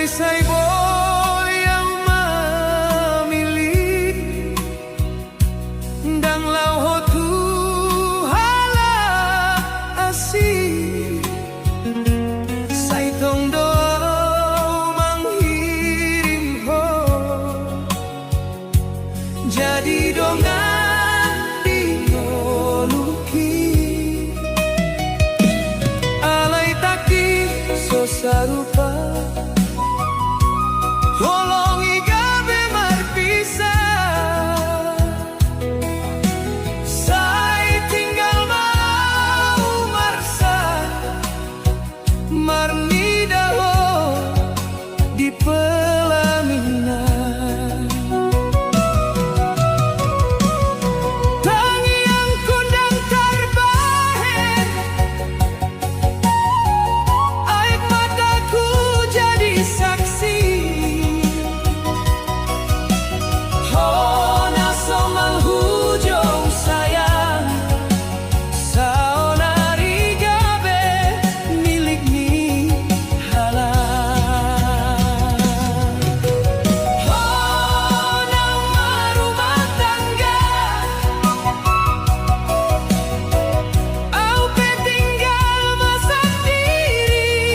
say boy yang memilih dan lau tu hala asih say tong do menghirim ho jadi dongan di ngoluki alay taki so sarupa tolongi gabe marpisah say tinggal mau marsa marmidaho di pelaminan tangi yang kundang terbahen air mataku jadi saksi hona somal hujung sayang saonari gabe milik ni halang hona marumah tangga au pe tinggal sendiri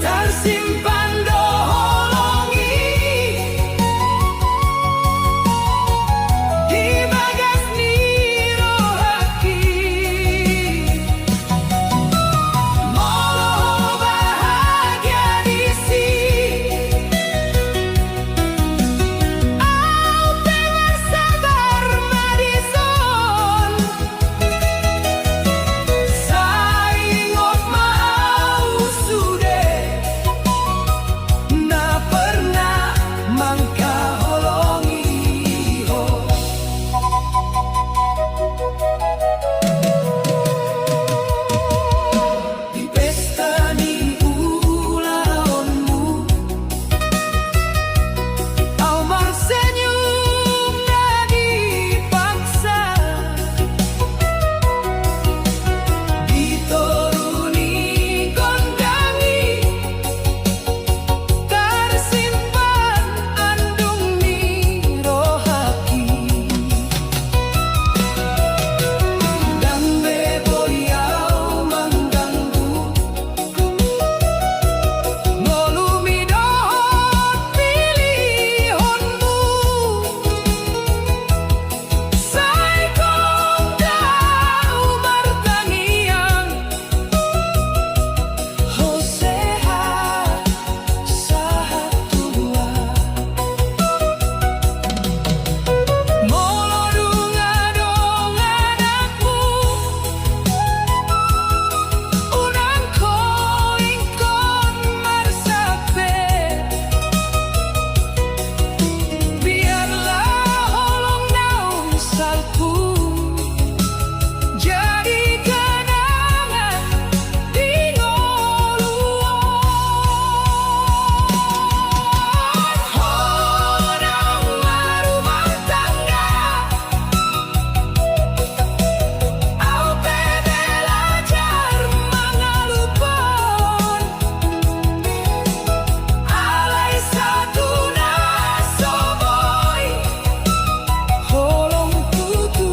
tersimpan doholongi di bagas ni rohaki moloho bahagia di sini au pe bersabar madison saingot mau sudah na pernah mangka holongi ho di pesta ni ulaonmu au marsenyum na dipaksa ditoruni kondangi tersimpan andung ni rohaki dan beboyau mengganggu ngolumi dohot pilihonmu say kong martangiang ho sehat sahat tua molo dunga dong anakmu unang koingkon marsape biarlah holong naung salku jadi kenangan di ngoluan honang marumah tangga au pe belajar mangalupon alay satu nasoboy holong tutu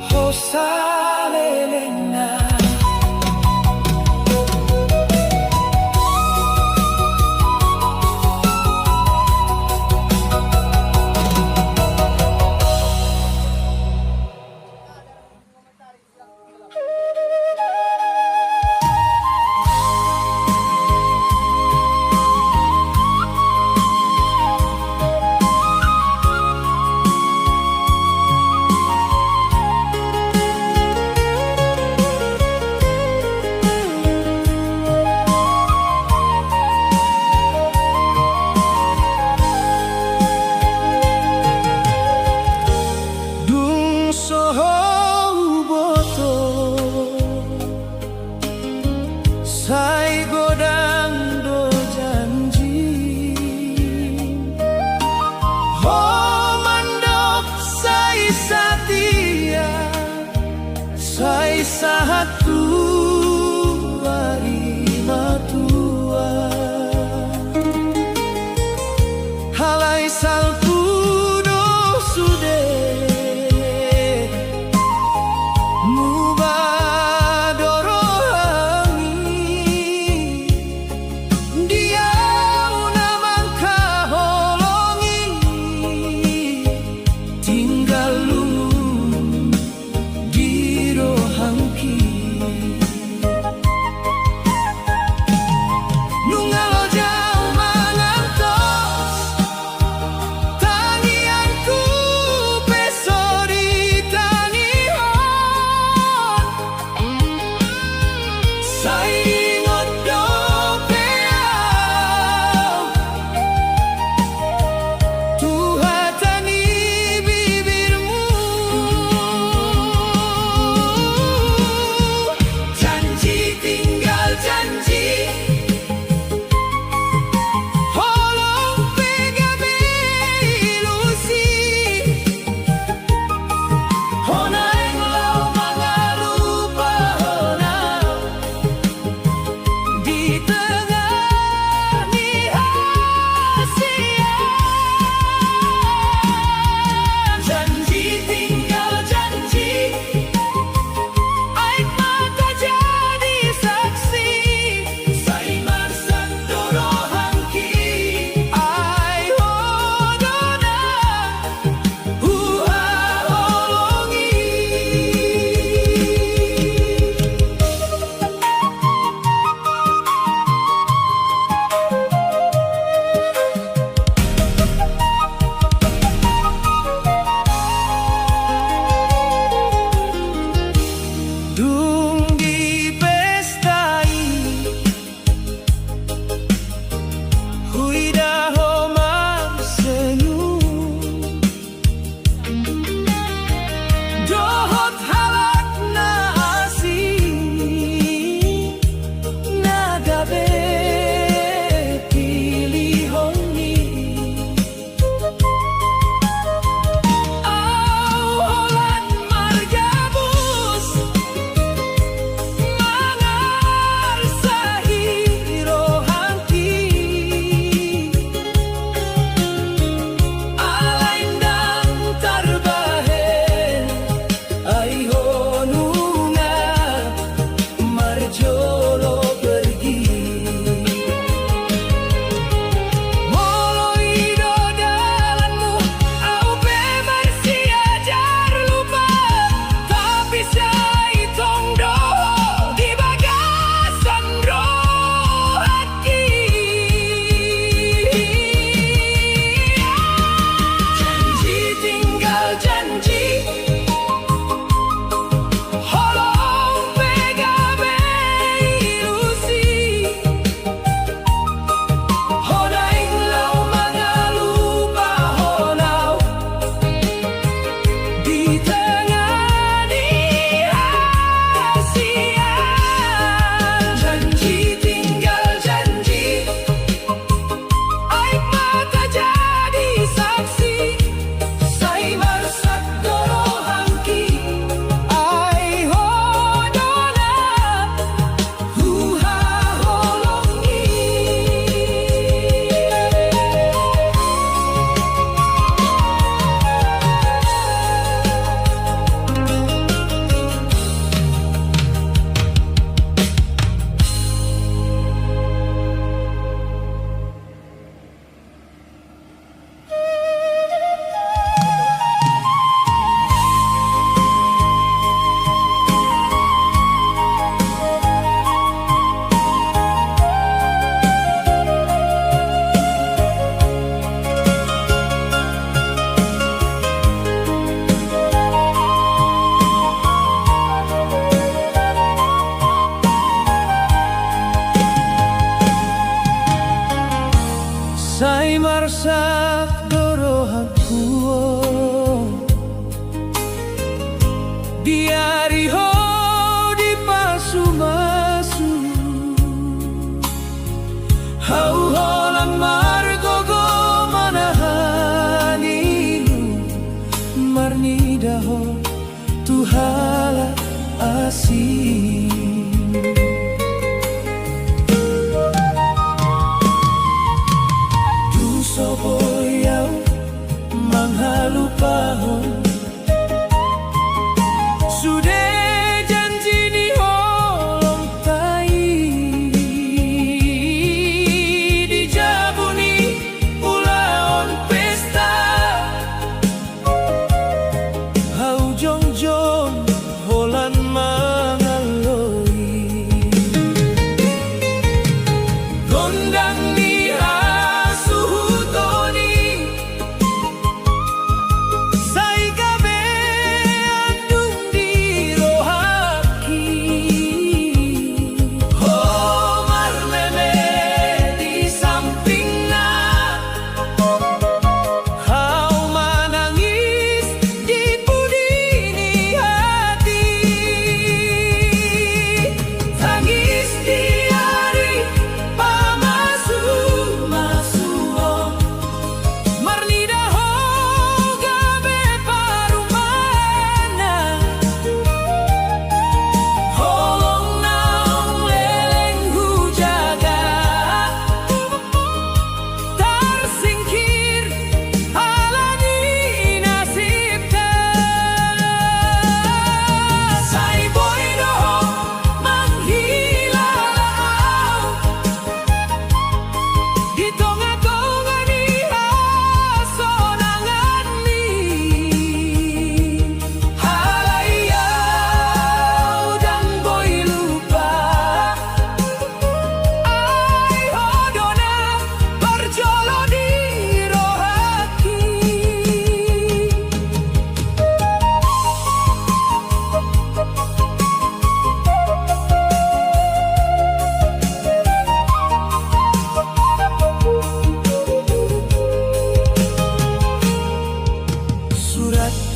ho salelena dung soho boto say godang do janji ho mandok say satia say satu hari matu marsak dorohan kuo diari ho di pasu-masu hau holang margogo manahanilu marnidaho tuhala asih soboyaw manghalupahon sudah janji ni holong tai dijabuni ulaon pesta hau jongjong holan mangaloi gondang ni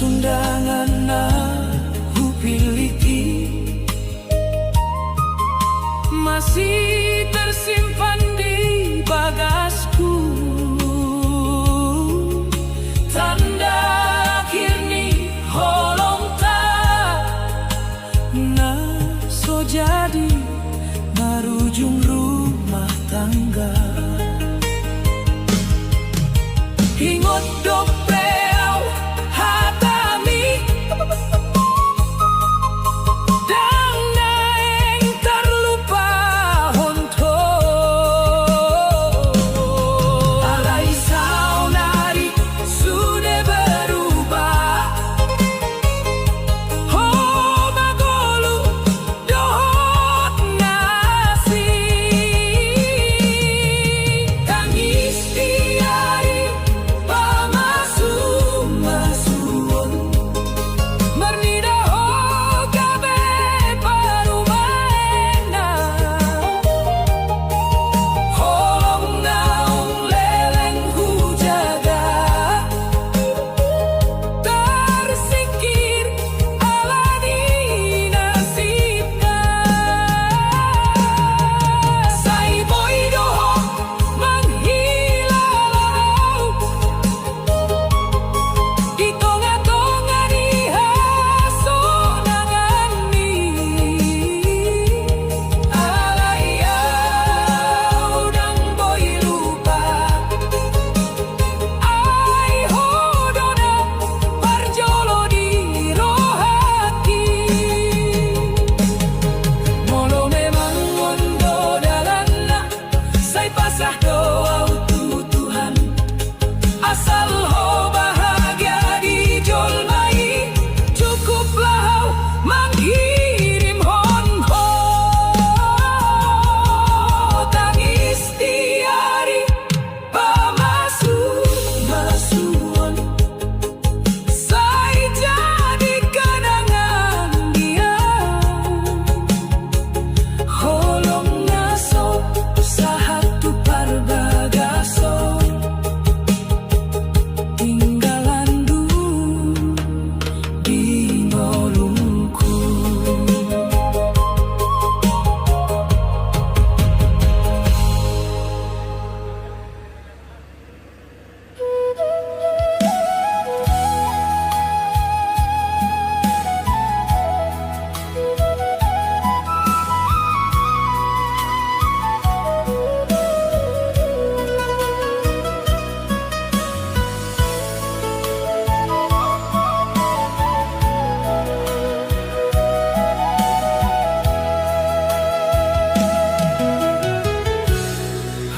tundangan na hupiliki masih tersimpan di bagasku tanda akhir ni holong tak na so jadi marujung rumah tangga hingot dope Mama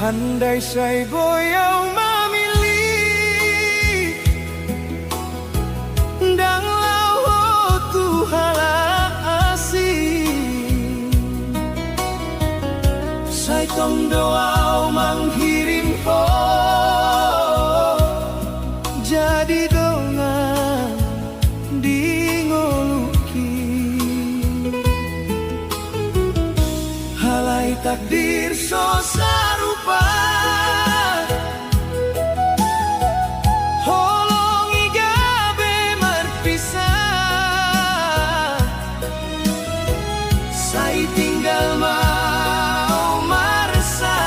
handai say boyaw mamili dang lao tu halasi say tong doaw manghirim ko jadi dongan di ngoluki halai takdir so sarupa holongi gabe marpisah say tinggal mau marasa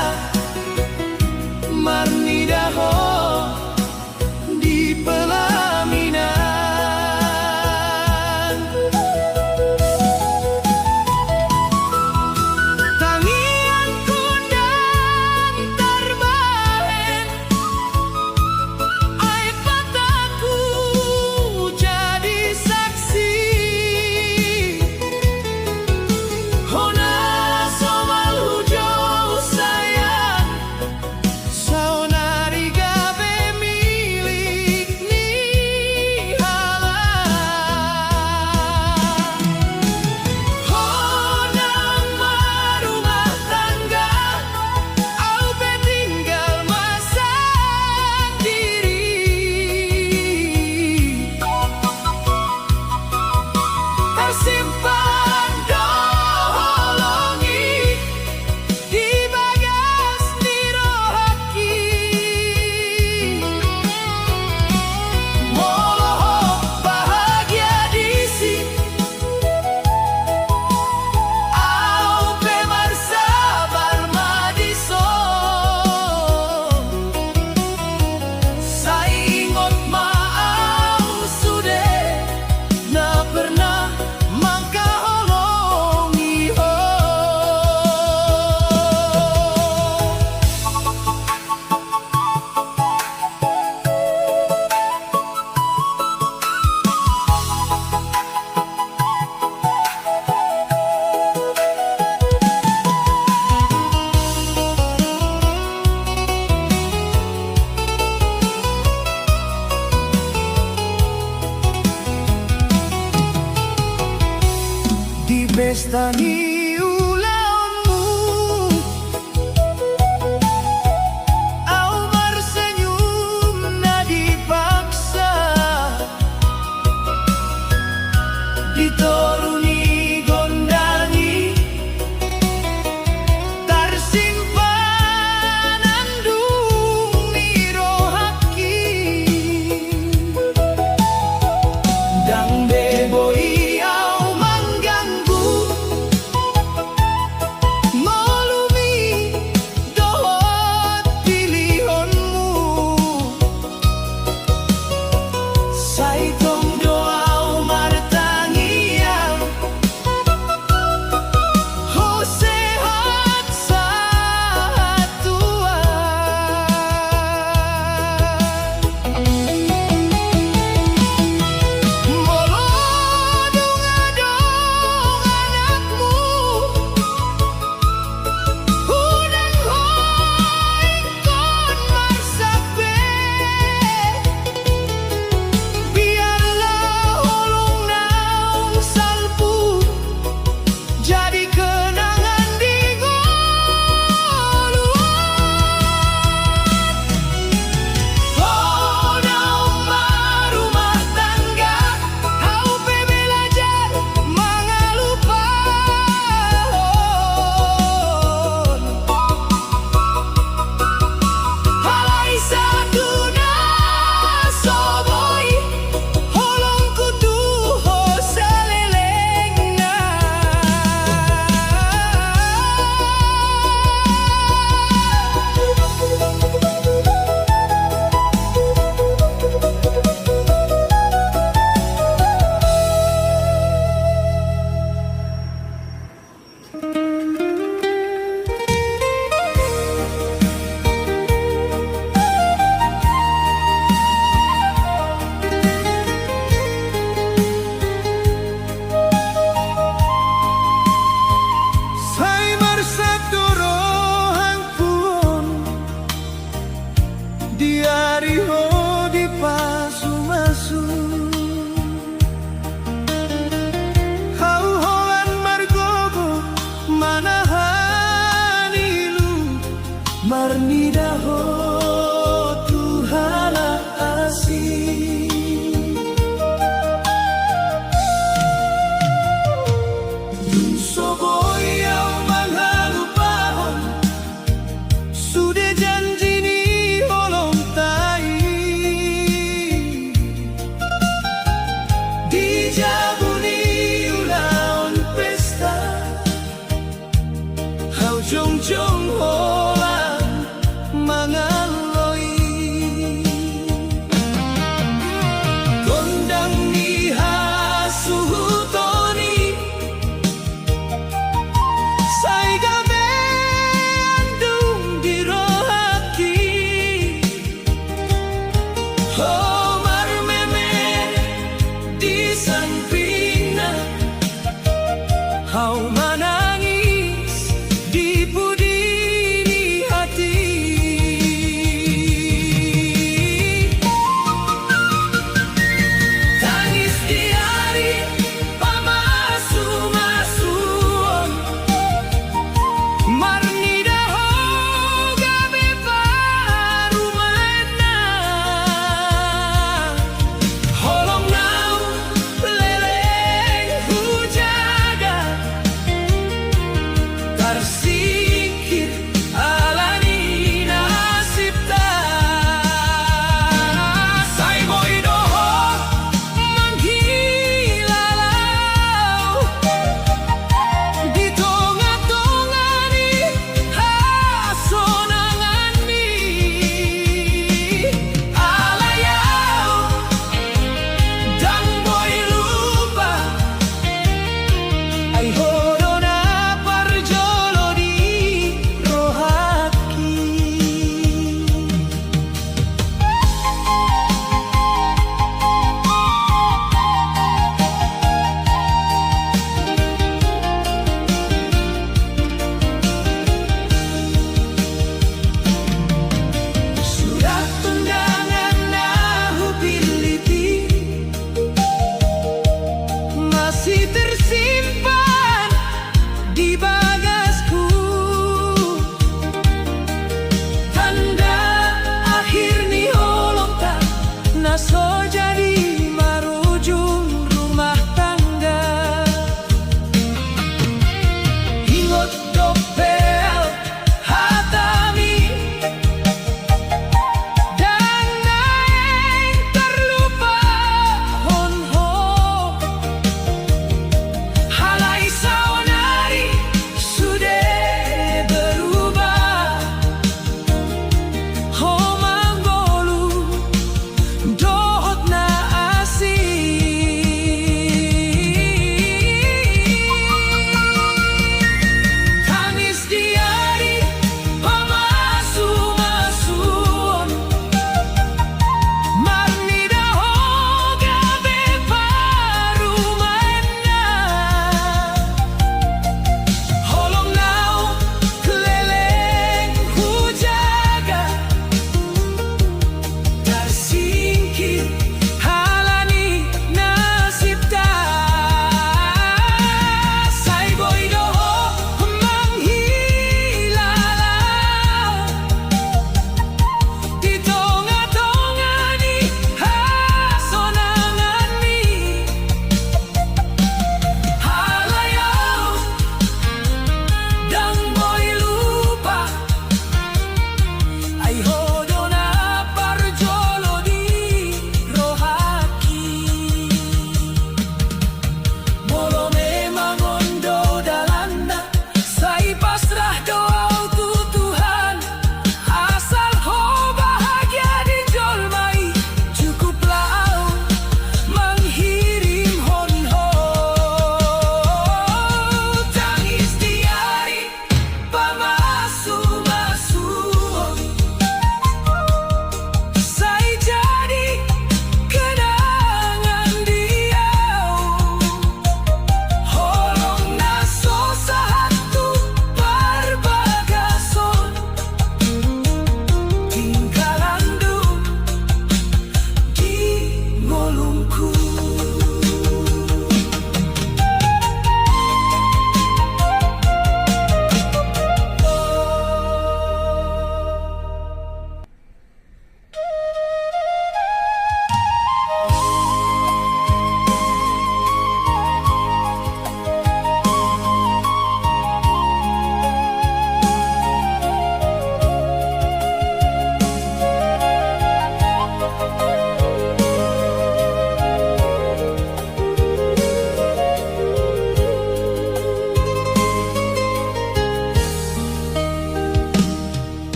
marnidaho di pelaminan tangian kundang terbahen air mataku jadi saksi hona somal hujau sayang saunari gabe milik ni halang hona marumah tangga au be tinggal masak diri tersimpan doholongi di bagas nirohaki moloho bahagia di sini au pe marsabar madiso saingot maau sude na pernah mangkaholongi ho di pesta ni ulaunmu au marsenyum na dipaksa ditoruni gondani tarsimpan andung nirohaki dang beboi au mengganggu Marnidaho Tuhan asih. Soboyaw mga lupahon, sudah janji ni holong tai. Di jabuni ulaon pesta, hau jong jong holang mga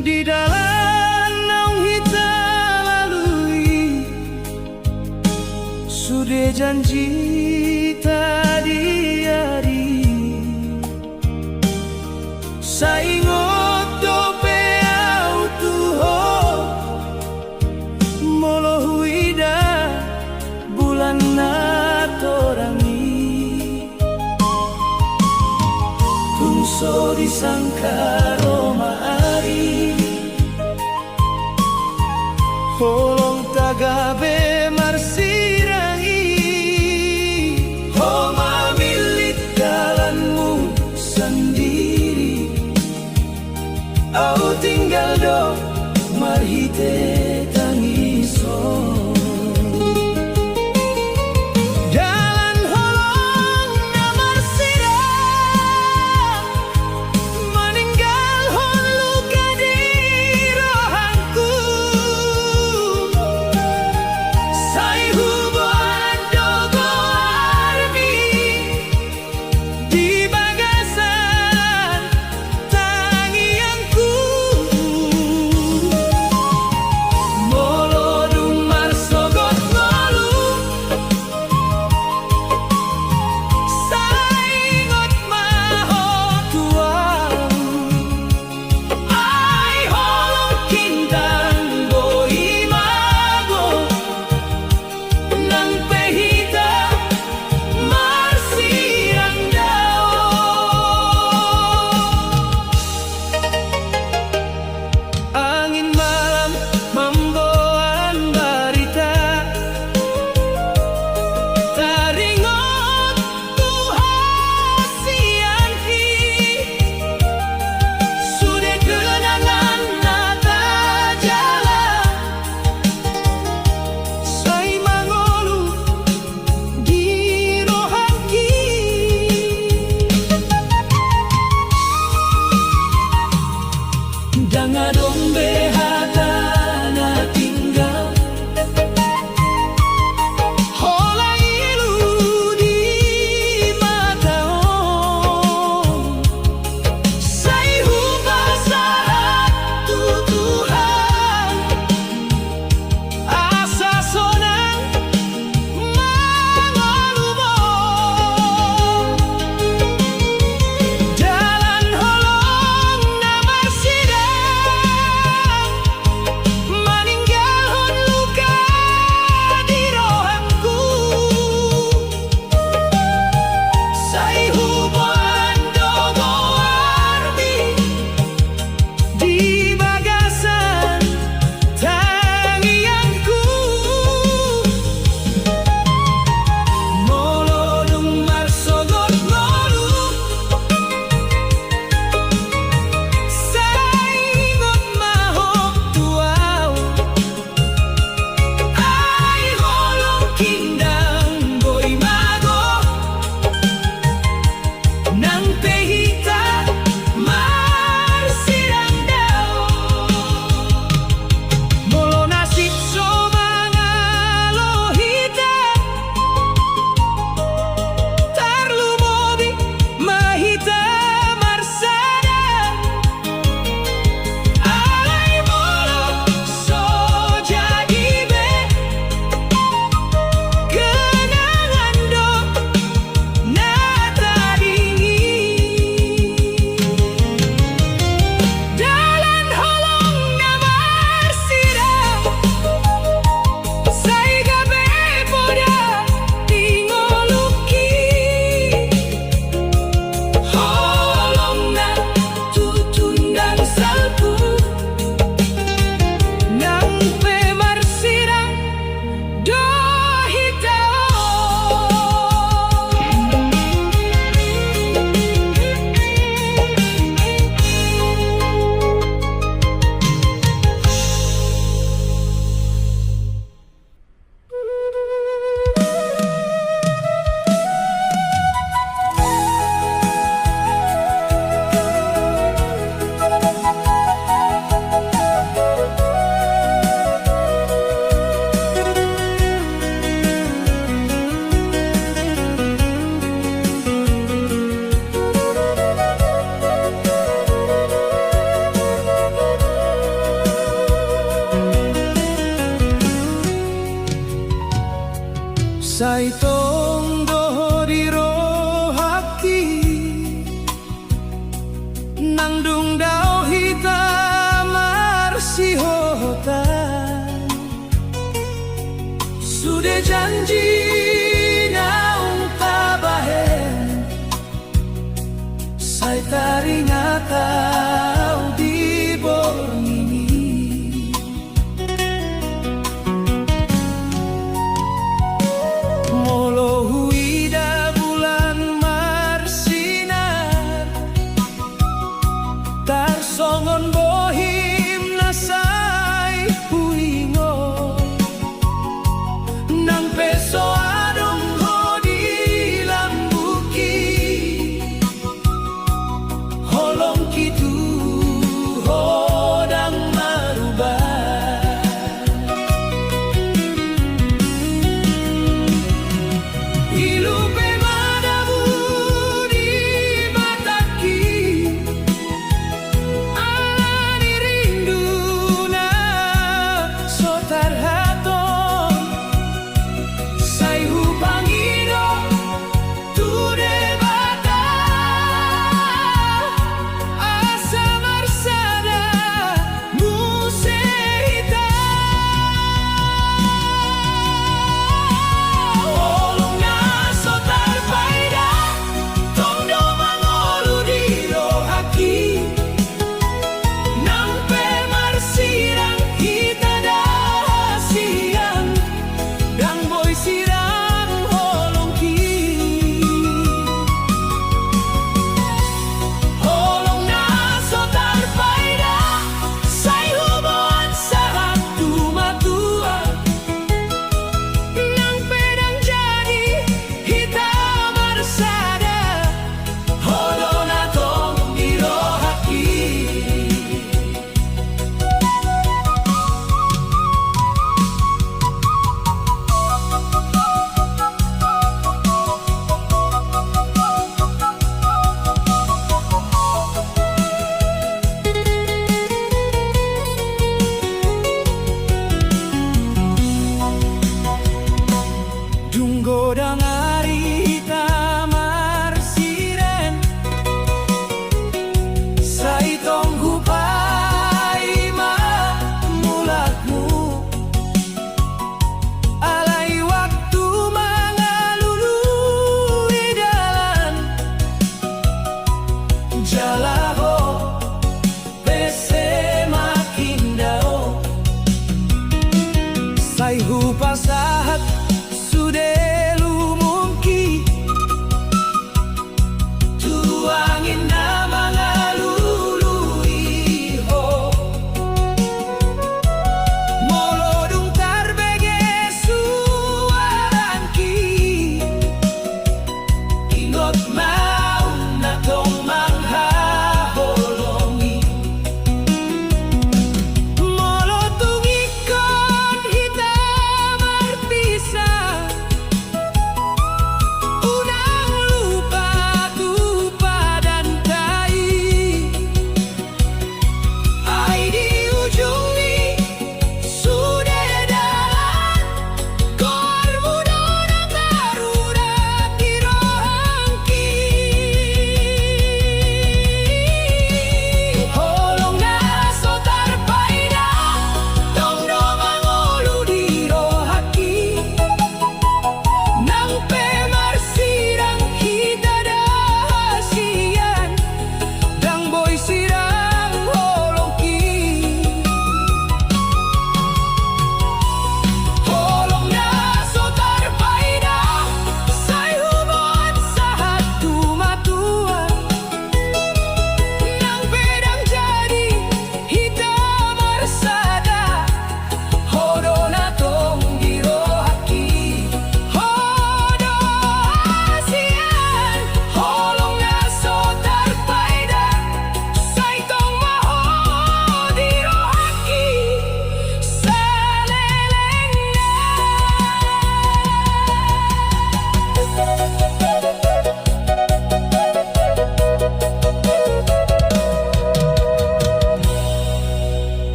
Di dalam naung kita lalui, sudah janji tadi hari. Saingot dope au tuho, molo huida bulan natorangi. Tungso disangka Roma ari, holong tagabe marsirangi. Oh mamilit jalanmu sendiri, au tinggal do marhite tangiso. Jalan holong na marsirang, meninggal hon luka di rohanku. Sai hubungan dogo armi di bagasan tangianku. Molo dumar sogot ngolu, saingot maho tuang. Ai holong kintang boi mago, nang pehita marsirang dao. Angin malam membawa berita, taringot Tuhan sudah kenangan nata jalan. Sai mangolu di rohanki, dangadong behata na tinggal. Hola ilu di mataong, sai hubasarat tutuhan. Asa sonang mangolubong, jalan holong na marsidang, Saitong dohoriro haki Nangdung dao hitam arsihota Sudah janji naung tabahen Sai taringatau di bornini Molo huida bulan marsinar Tarsongon bohim nasai puingo Nang peso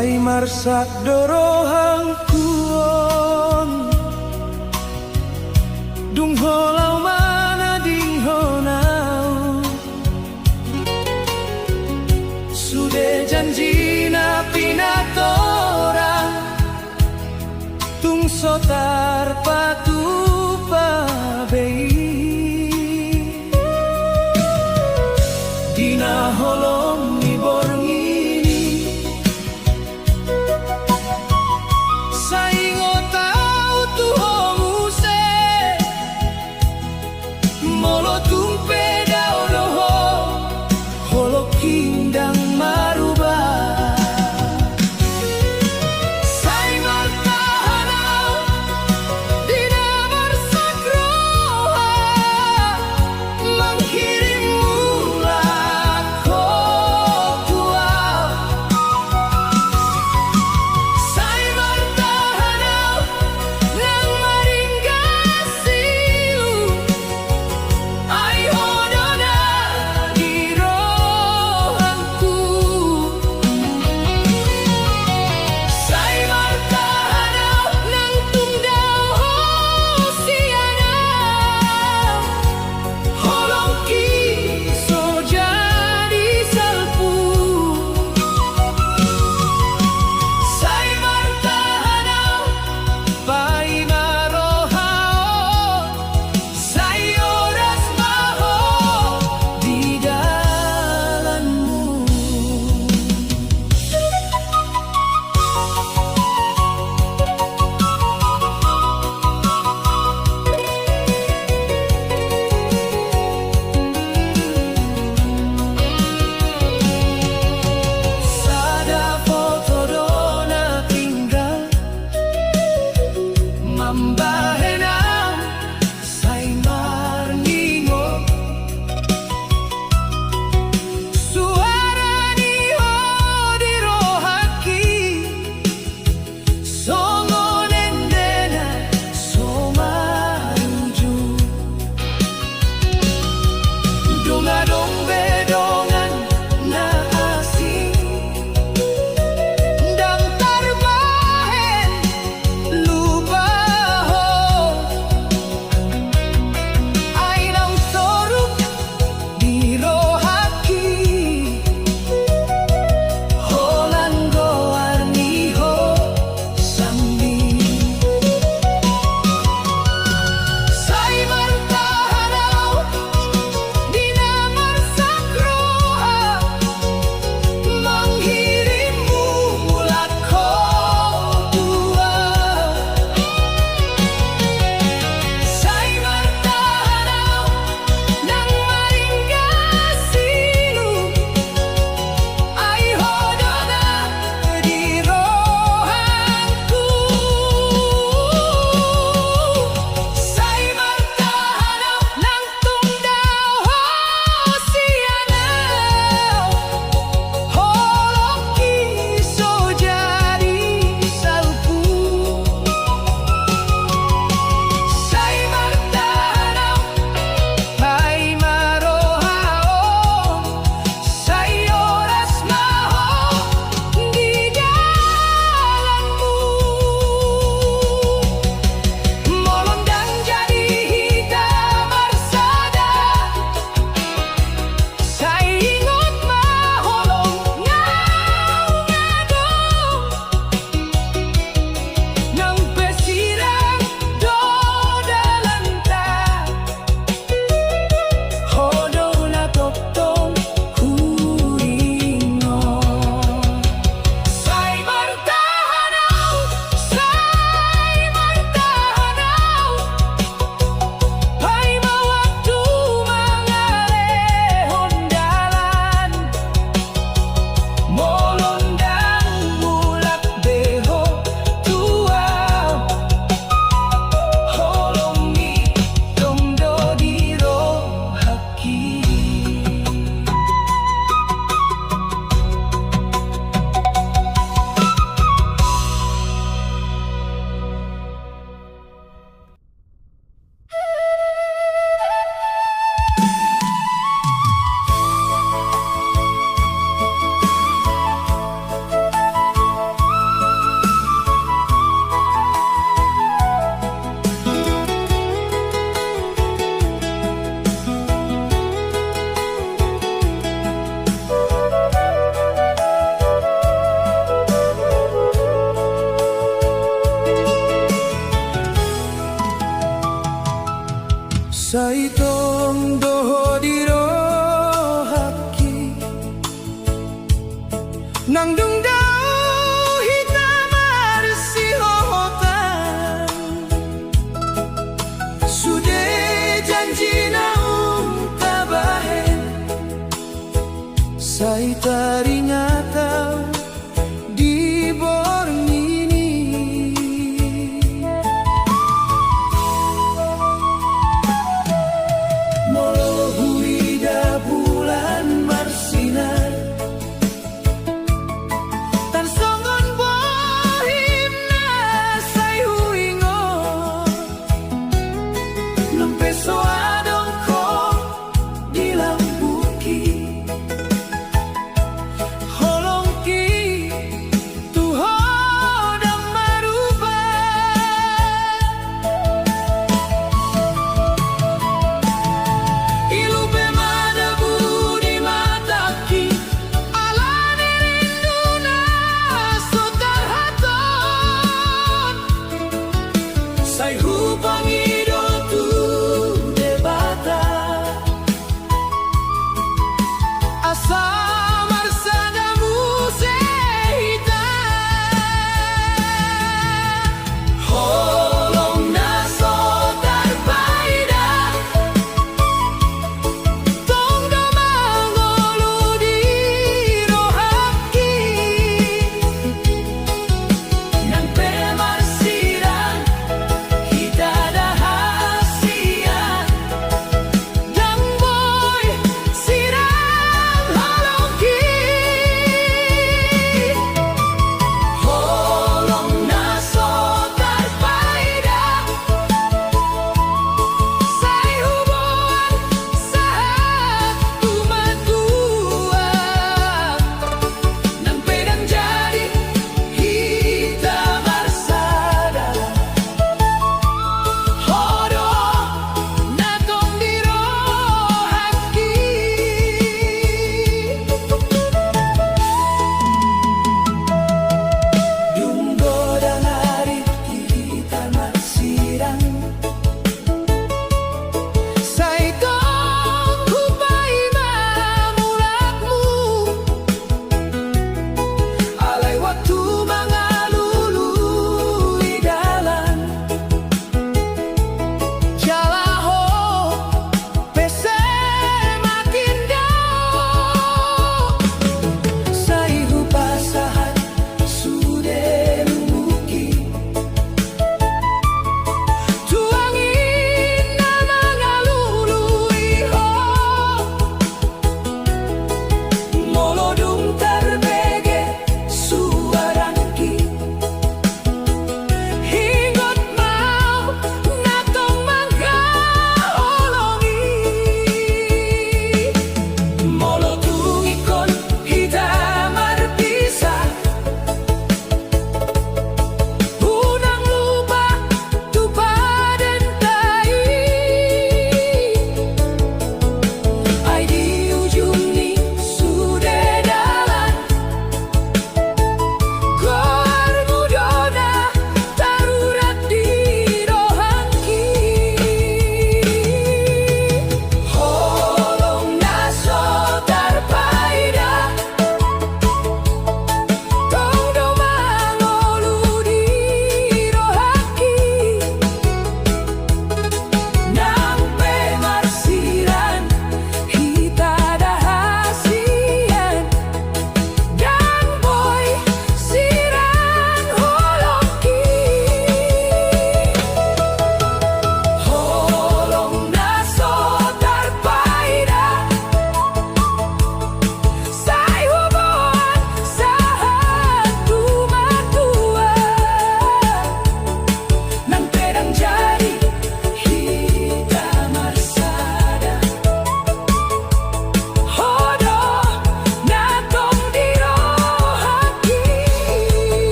Sai marsak dorohang kuon Dung holau mana ding honau Sudah janji na pinatorang Tung sotar patu pabei Dina holong ni borngini Saingo tau tuhong use Molo tumpe dao doho Holo kindang marubah Sai martahanau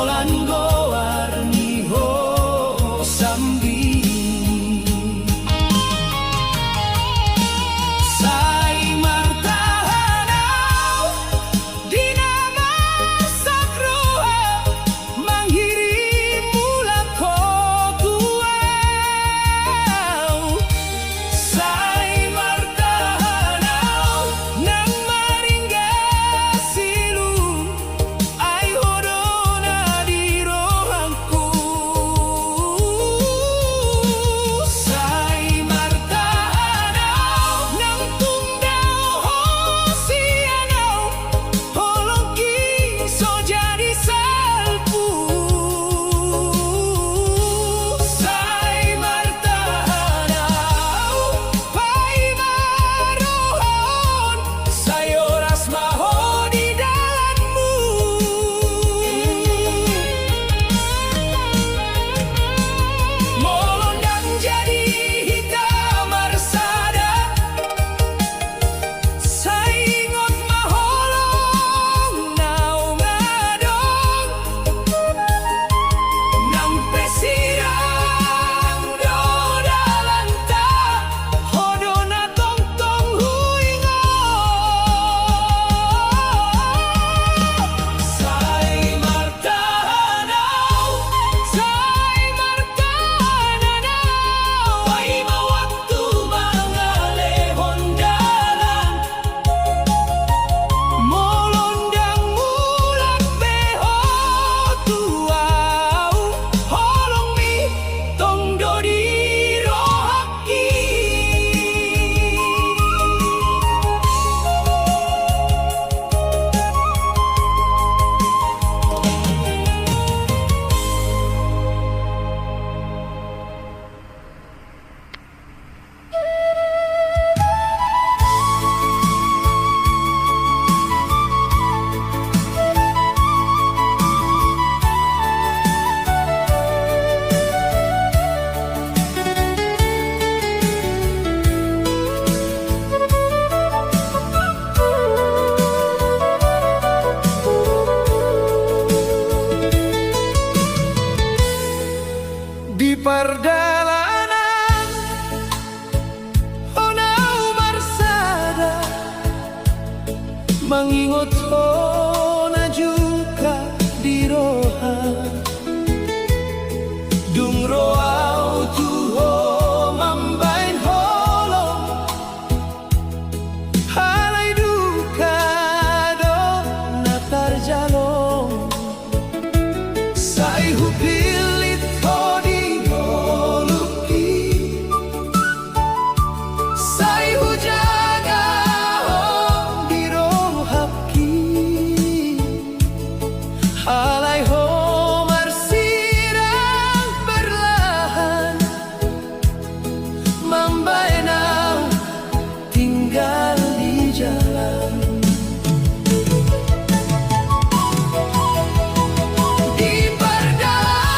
Solan gowarni ho sambi Sai martahanau Dina masakroha Manghirim mula kotuau Sai martahanau Nang maringgasilu Ai hodona di rohangku Sai martahanau Nang tundau hosianau Holongki so jadi salpu Sai martahanau Pai marohon Sayoras maho di dalammu Molondang jadi hitam marsada Saingot maholong nau ngadong Nang pesirang do dalanta Hodona tong tong huingo Sai martahanau Pai mawaktu mangalehon dalan Molondang mulak beho tuau Holong mi tong do di rohaki Di pardalanan Onau marsada Mangingot hona juga di roha Dung roau tuho mambain holong Halai duka do natar jalong Sai hupilit hodi holuki Sai hujaga di rohaki Halai ho marsirang perlahan Mambainau tinggal di jalan Di pardalanan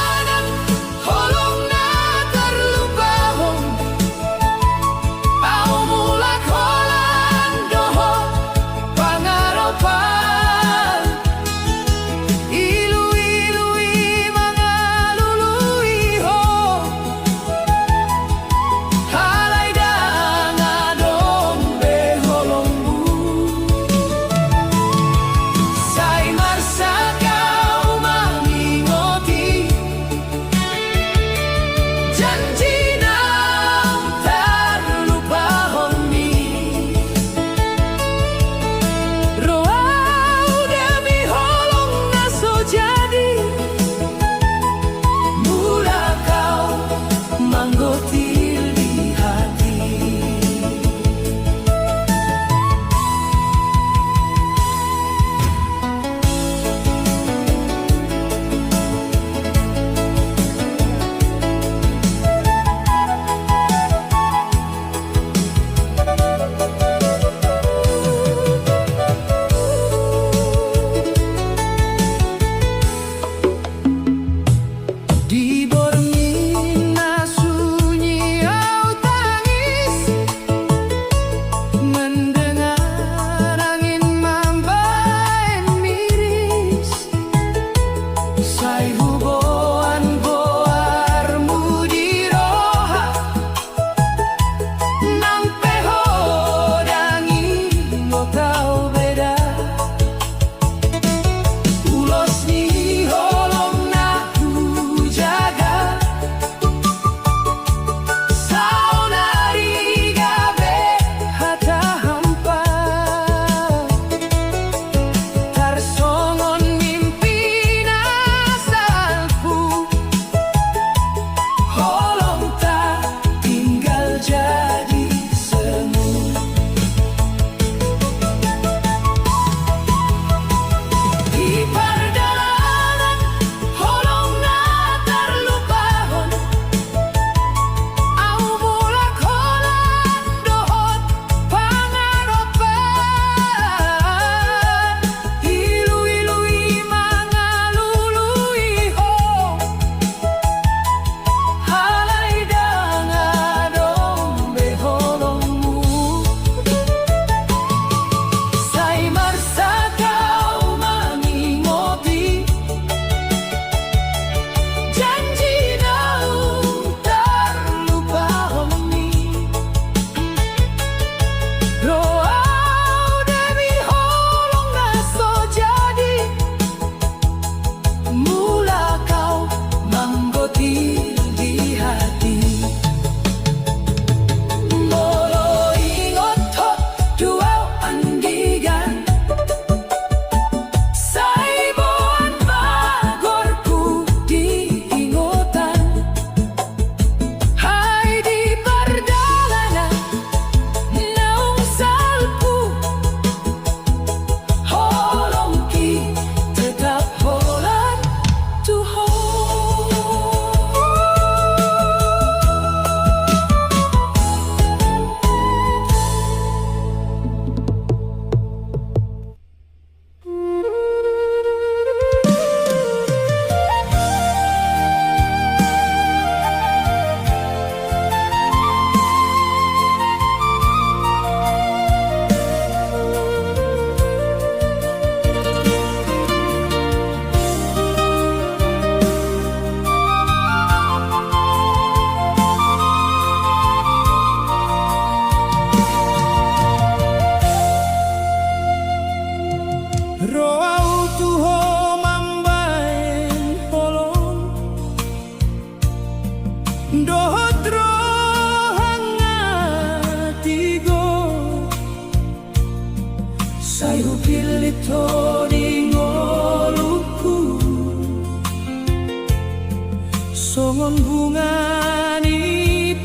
songon bungani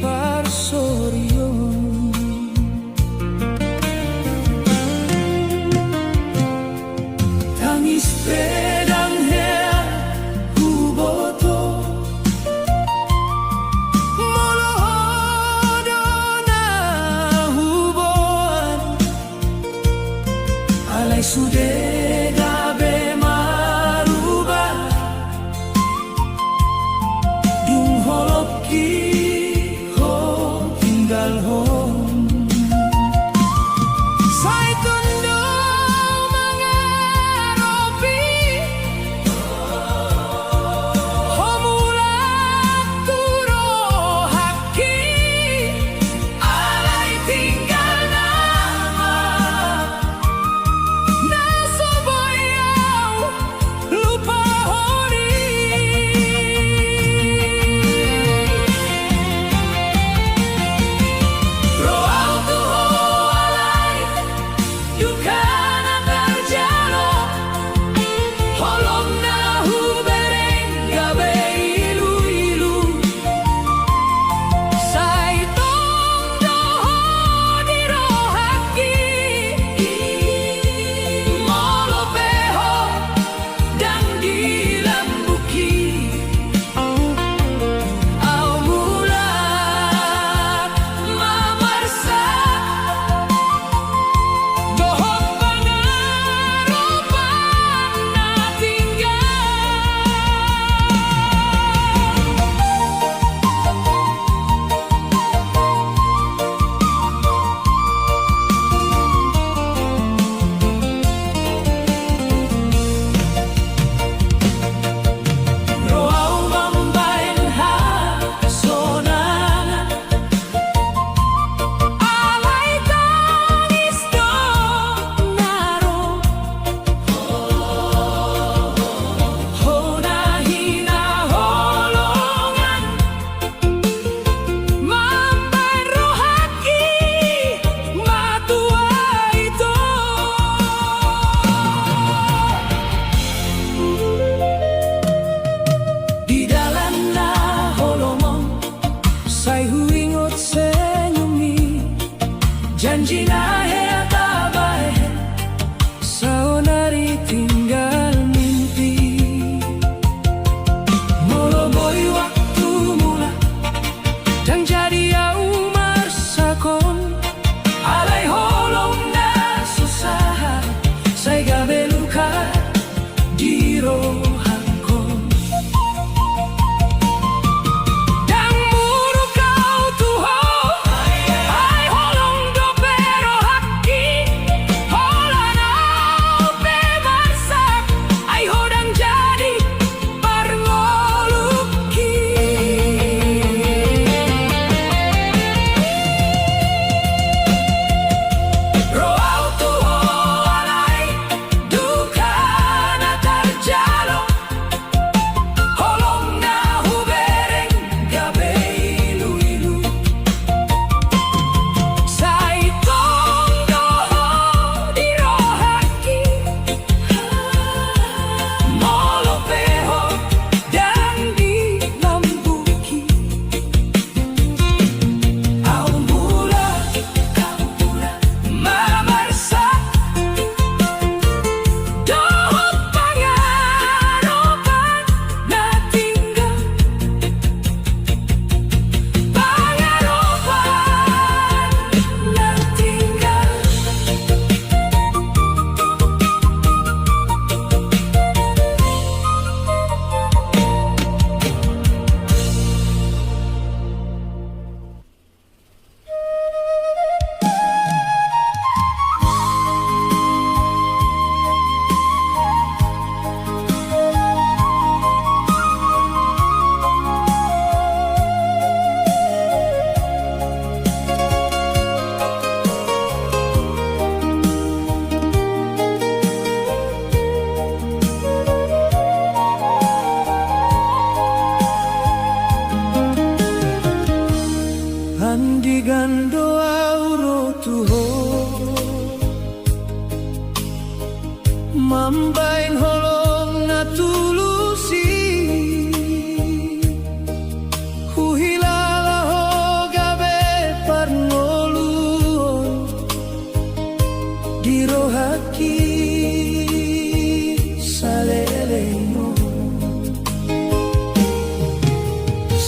parsorion tangis pedang hea huboto molohodona huboan alai sude gabe maruba dung holok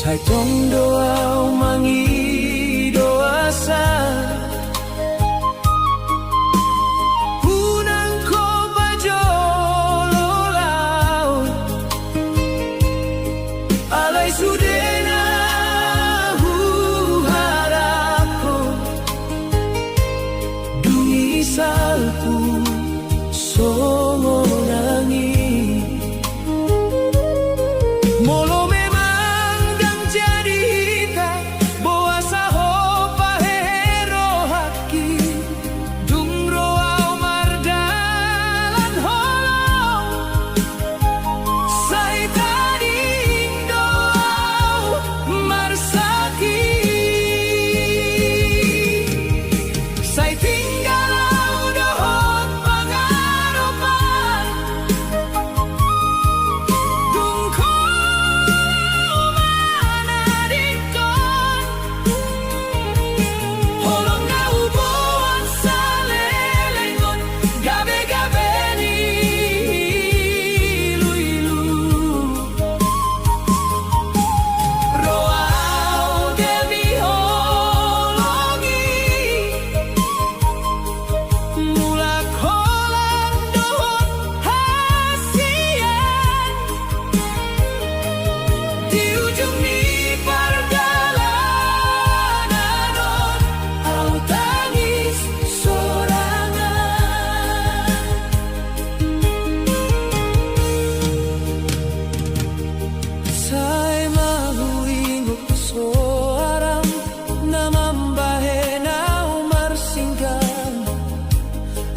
Sai tong doa mangi doa sa Punang ko bajololau Alay sudena hu harapko Dungi salku songo nangi Molo memang dang jadi hita Boa saho pahero haki Dung roau mardalan holong Sai tading doau marsaki Sai tinggalau dohot pangaropan Dung ko manadikon Holong na ubuan sa lelengon Gabe-gabe ni ilu-ilu Roau demi holongi Mulak holang dohot hasian Di ujung ni perjalanan Au tangis sorangan Sai mahu ingok soaram Namambahe nau marsinggan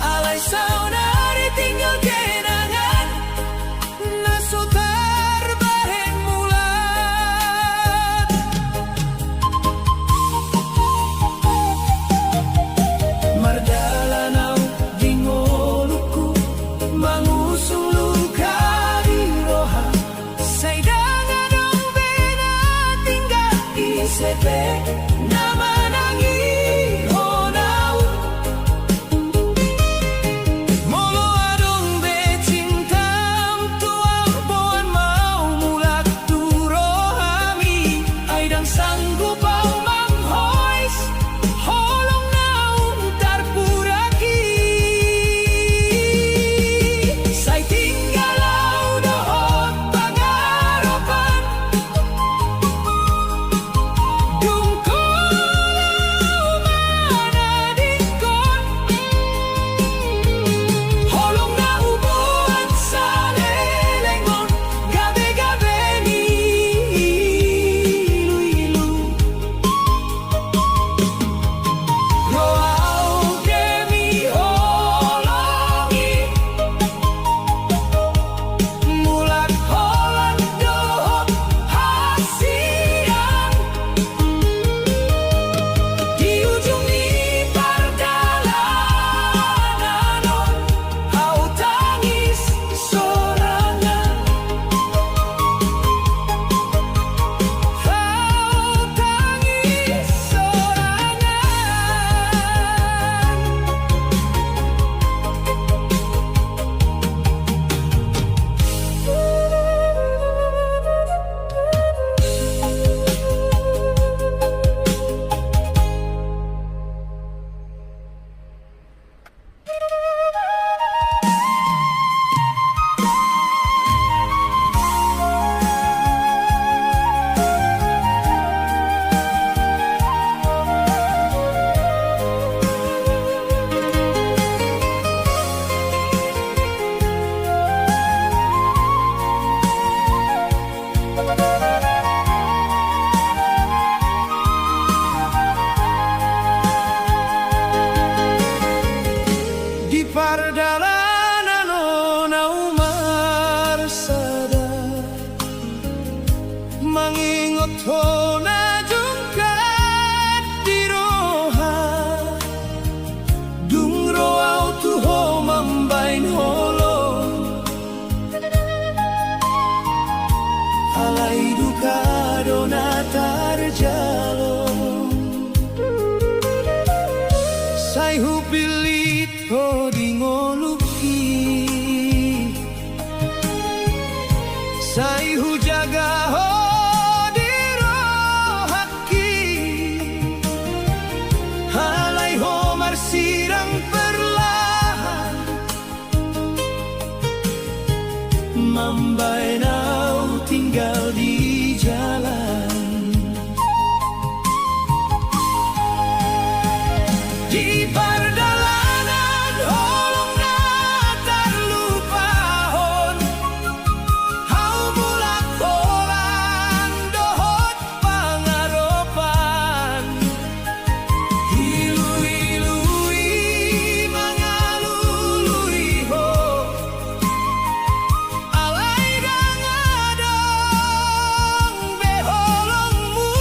Alay saunari tinggal kenangan Nasutar bahen mulat Mardalanau dingoluku Mangusung luka di roha Sai dangadong bena tinggal isepe Nama nangi honau Molo adong be cintam tuang Boan mau mulak turohami Aidang sanggup au manghois Holong naung tarpuraki Sai tinggalau dohot pangaropan Dung kolau manadikon Holong na ubuan sa lelengon Gabe-gabe ni ilu-ilu Roau demi holongi Mulak holang dohot hasian Di ujung ni perjalanan Au tangis sorangan Au tangis Di pardalanan nau marsada Mangingot hona jungkat di roha Dung roau tuho mambain holong Alay duka dona tarjalong Sai hupilit ho dingoluki Sai hujaga ho diro jalan. Di pardalanan holong na tarlupahon, hau mulak kolan dohot pangaropan. Ilu-ilui mangalului ho, alay dangadong beholongmu.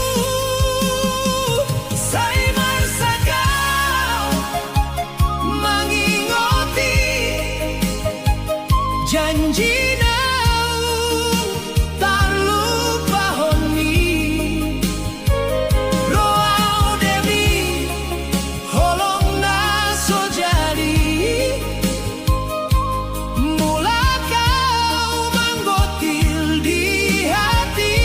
Say marsakaw mangingoti janji naung tarlupahon ni. Roau demi holong na so jadi, mula kau manggotil di hati.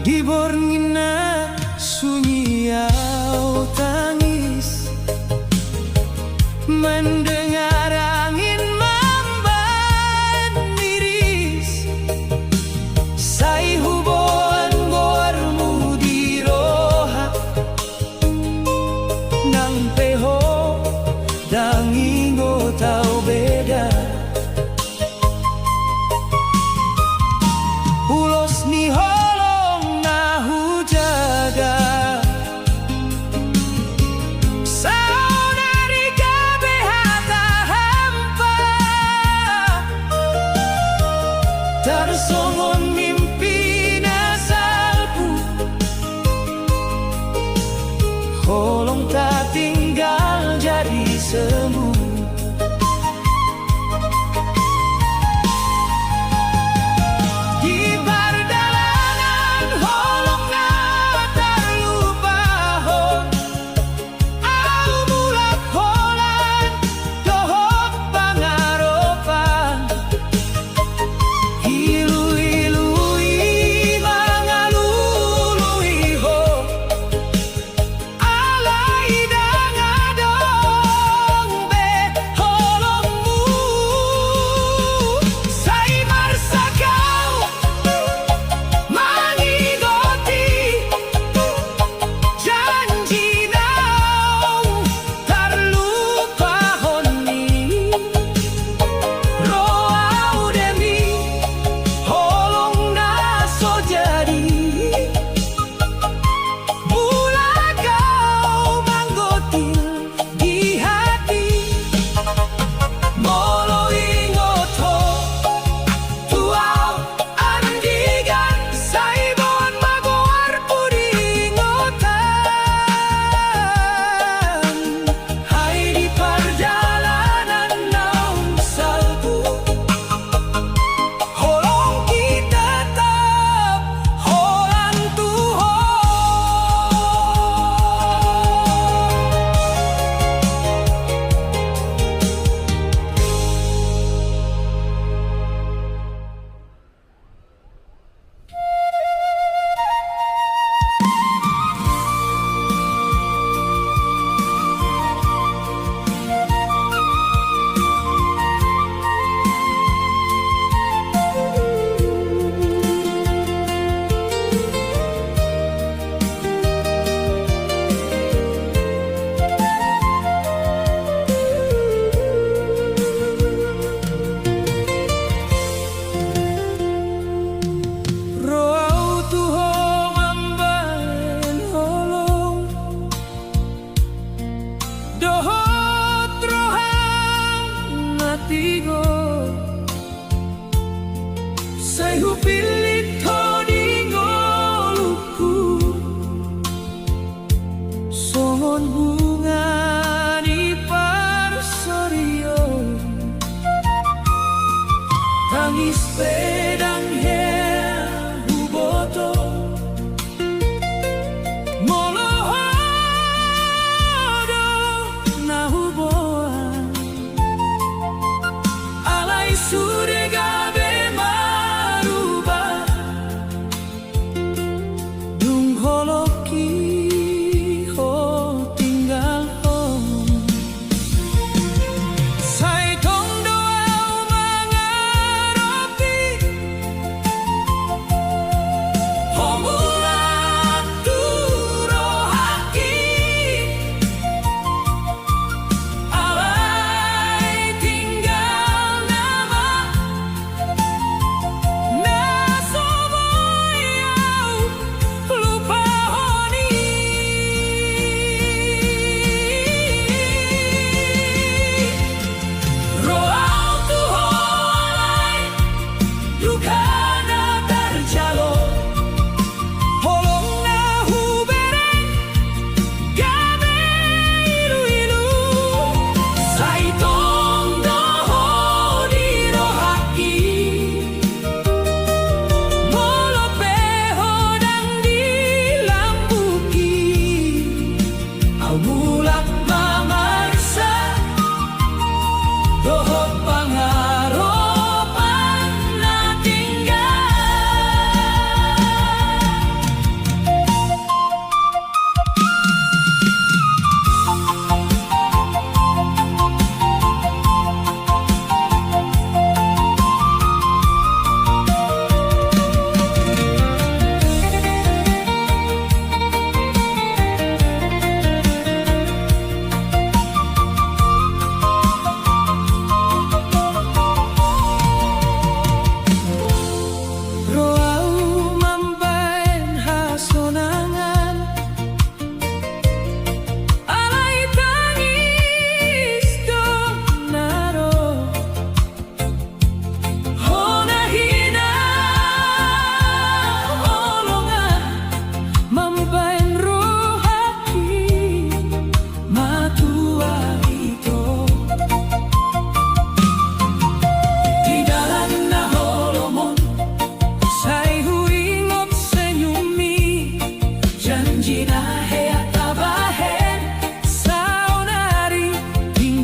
Di borngina sunyi au tangis, mendengar angin mamban miris. Say hubon gormu di roha, nang peho dangingo tau beda. Ulos ni holong na hujaga, saudari kabehata hampa. Tarsongon mimpi na salpu, holong tak tinggal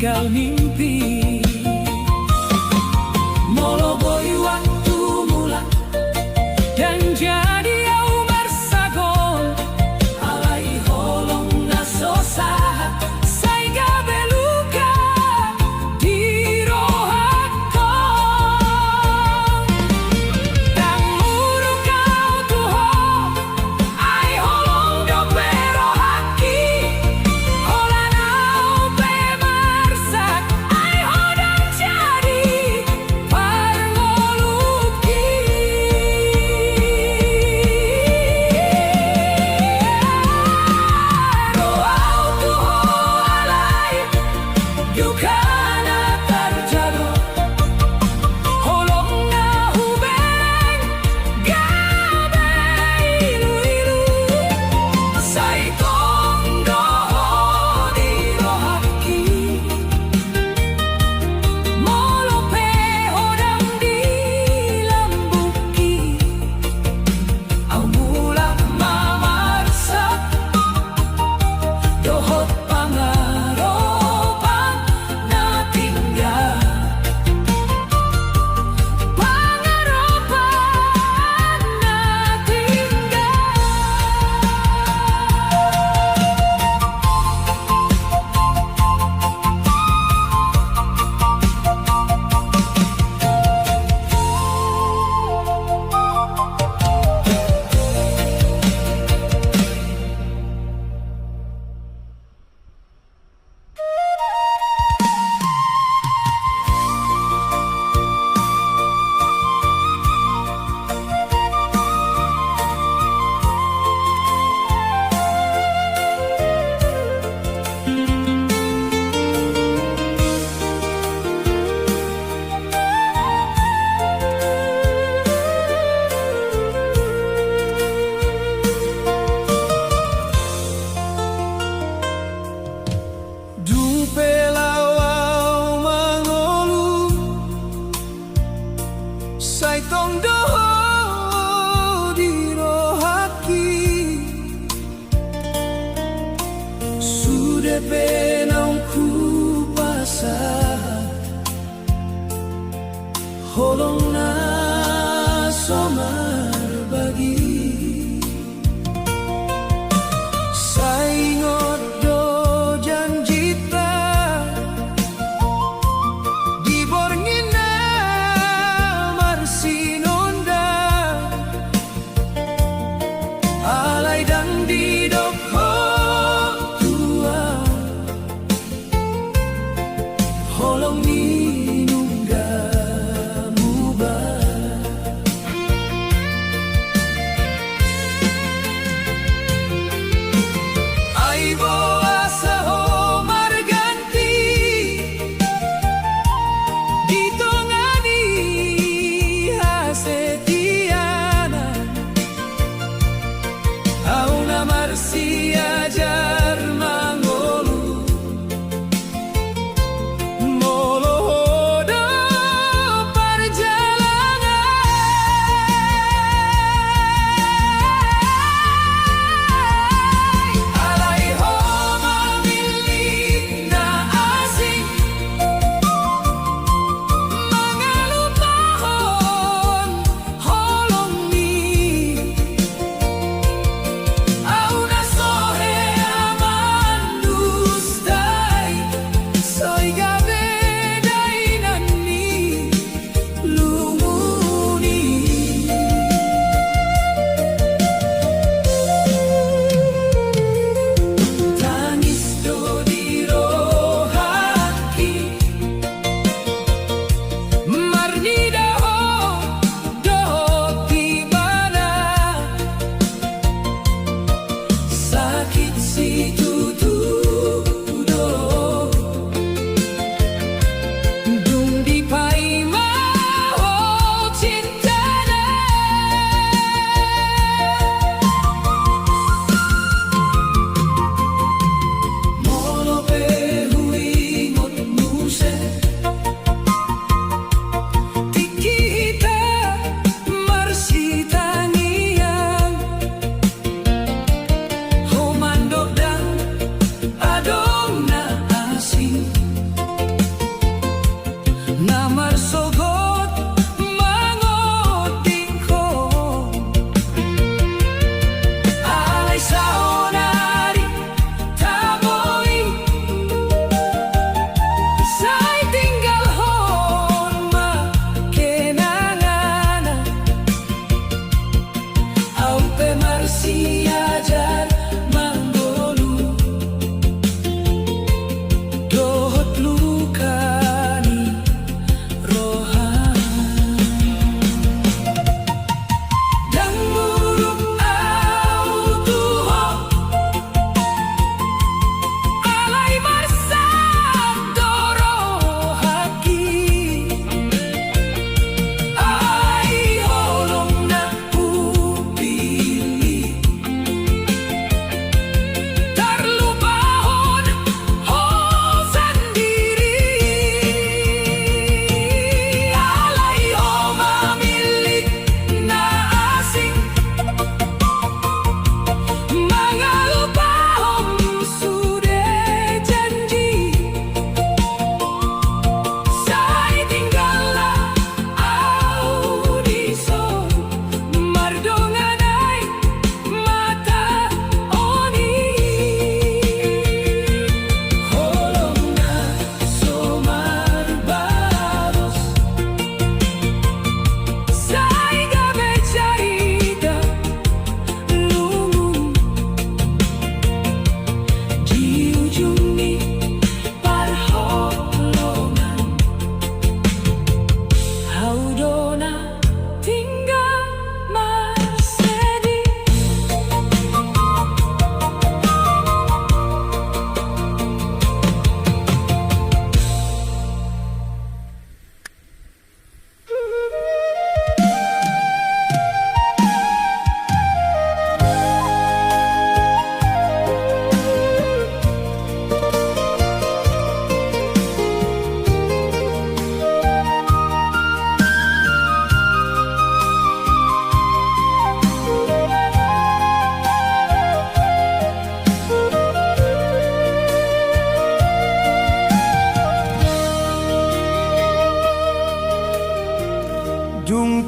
tinggal mimpi. Moloboi waktu mula dan jadi au bersagon, alai holong nasosa saiga beluka di rohakon. Dan muru kau tuho ai holong do berohaki, holanau bemarsak ai hodang jadi parngoluki. Roau tuho alai yukana terjago, holong na hubeng gabe ilu-ilu sai tong doho di rohaki. Molope hodang di lambuki, au mulak mamarsak dohot pangaropan na tinggal. Pangaropan na tinggal. Dupe lawau mangolu sai tong doho di rohaki. Sudah penang ku pasah holong na somar bagi. Sai ngot do janjita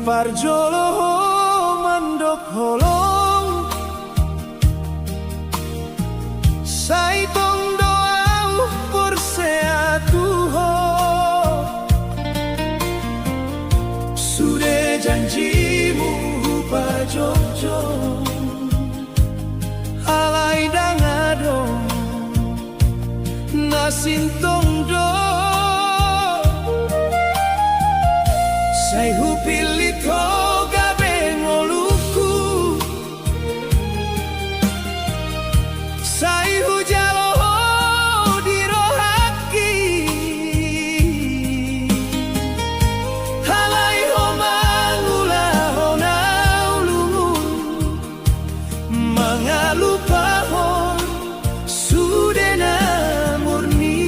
parjolo mandok holong sai tong doau perseatu ho sudah janjimu pajojo alai dangadong nasintong do sai hupili toga bengoluku sai hujalo dirohaki halai homangula honaulungun mangalupa hon sudena murni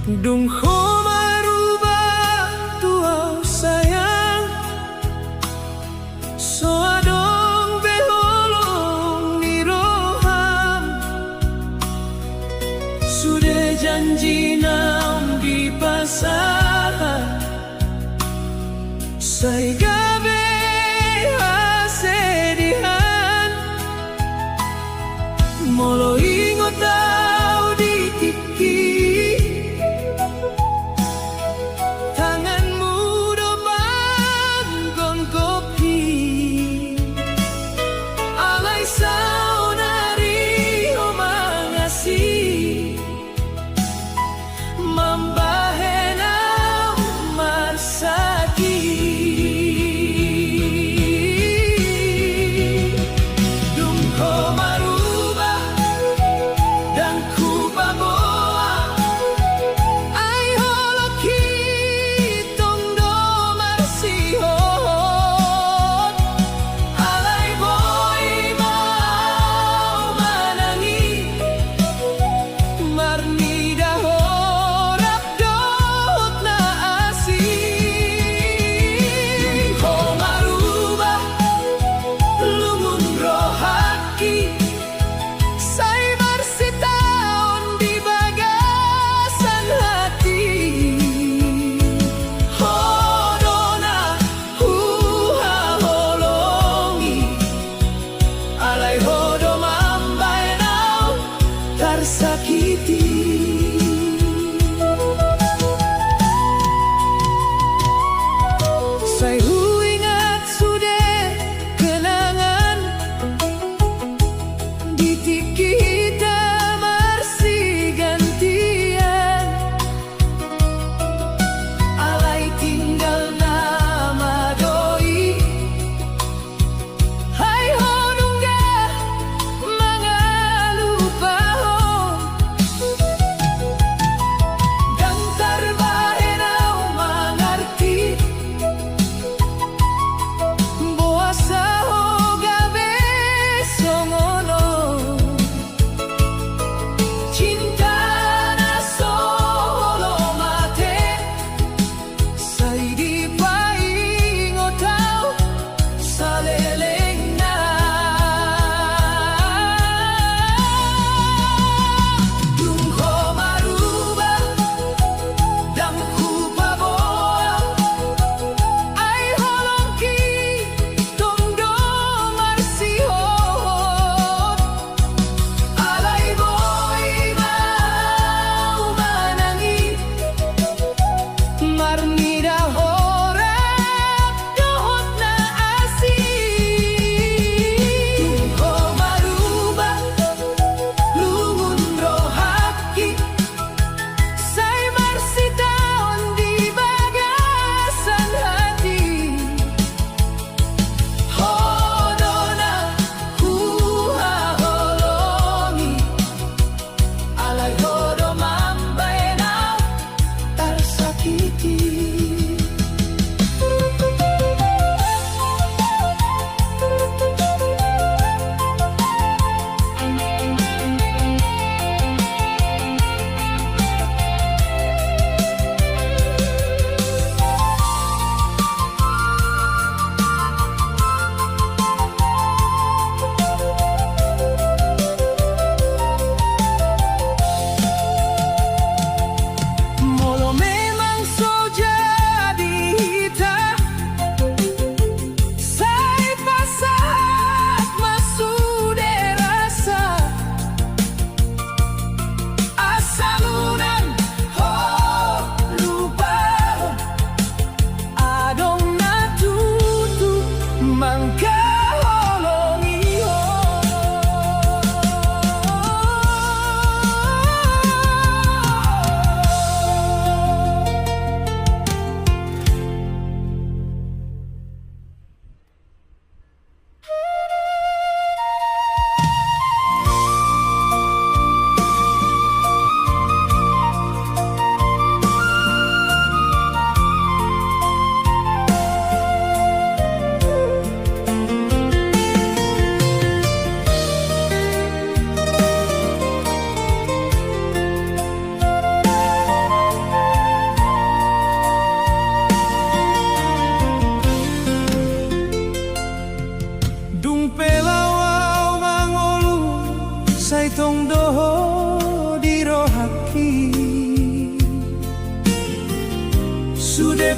Dung ho marubah tuau sayang, so adong beholong ni roham. Sudah janji nam di pasar, say gabe hasedihan, molo ingot tau di tiki.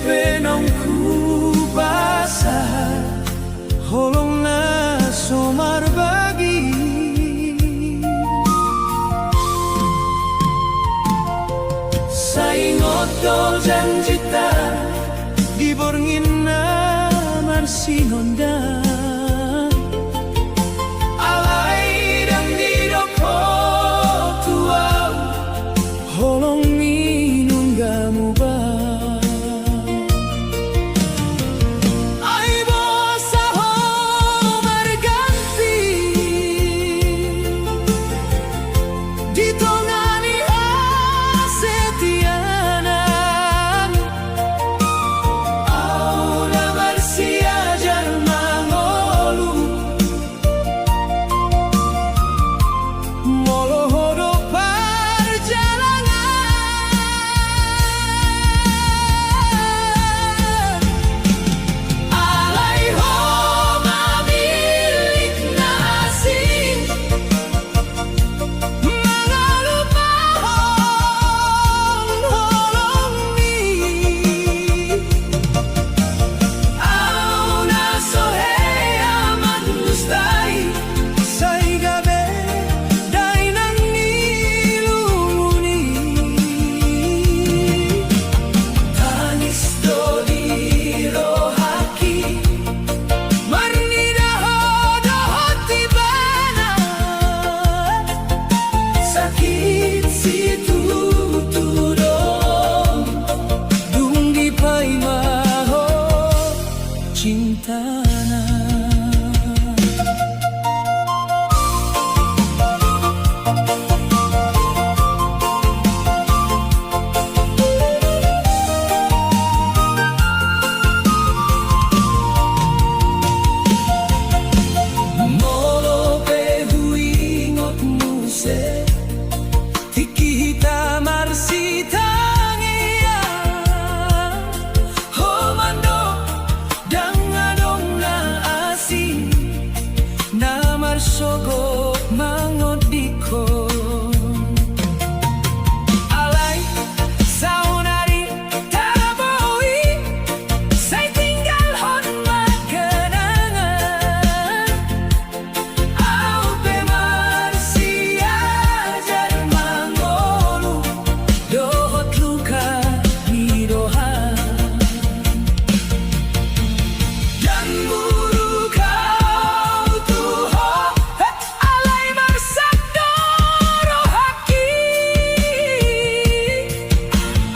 benongku basah, holong na somar bagi. Saingot do janji ta diborngin na marsingonda. Alay dan didoko tuaw, holong minunggamu ba. Ay bosa ho berganti ditongani asetianan. Au na marsiajar mangolu molohodo perjalanan. Alay ho mamilik na asing, mga lupahon holong mi. Au na sohey aman gustay, say gabi day nang nilumuni. Tangis do dirohaki, marnidaho dohot tibana. Sakit situ tudong, dung di paimaho cintana. Molo pe huingot muse, tikita marsitangia. Homando dangadong na asing, na marsogo mangodikon. Alay saunari taboy, say tinggal hon makenangan. Au pe marsiajar mangolu dohot luka nidohan. Dan buru kau tuho, alay marsabdo rohaki.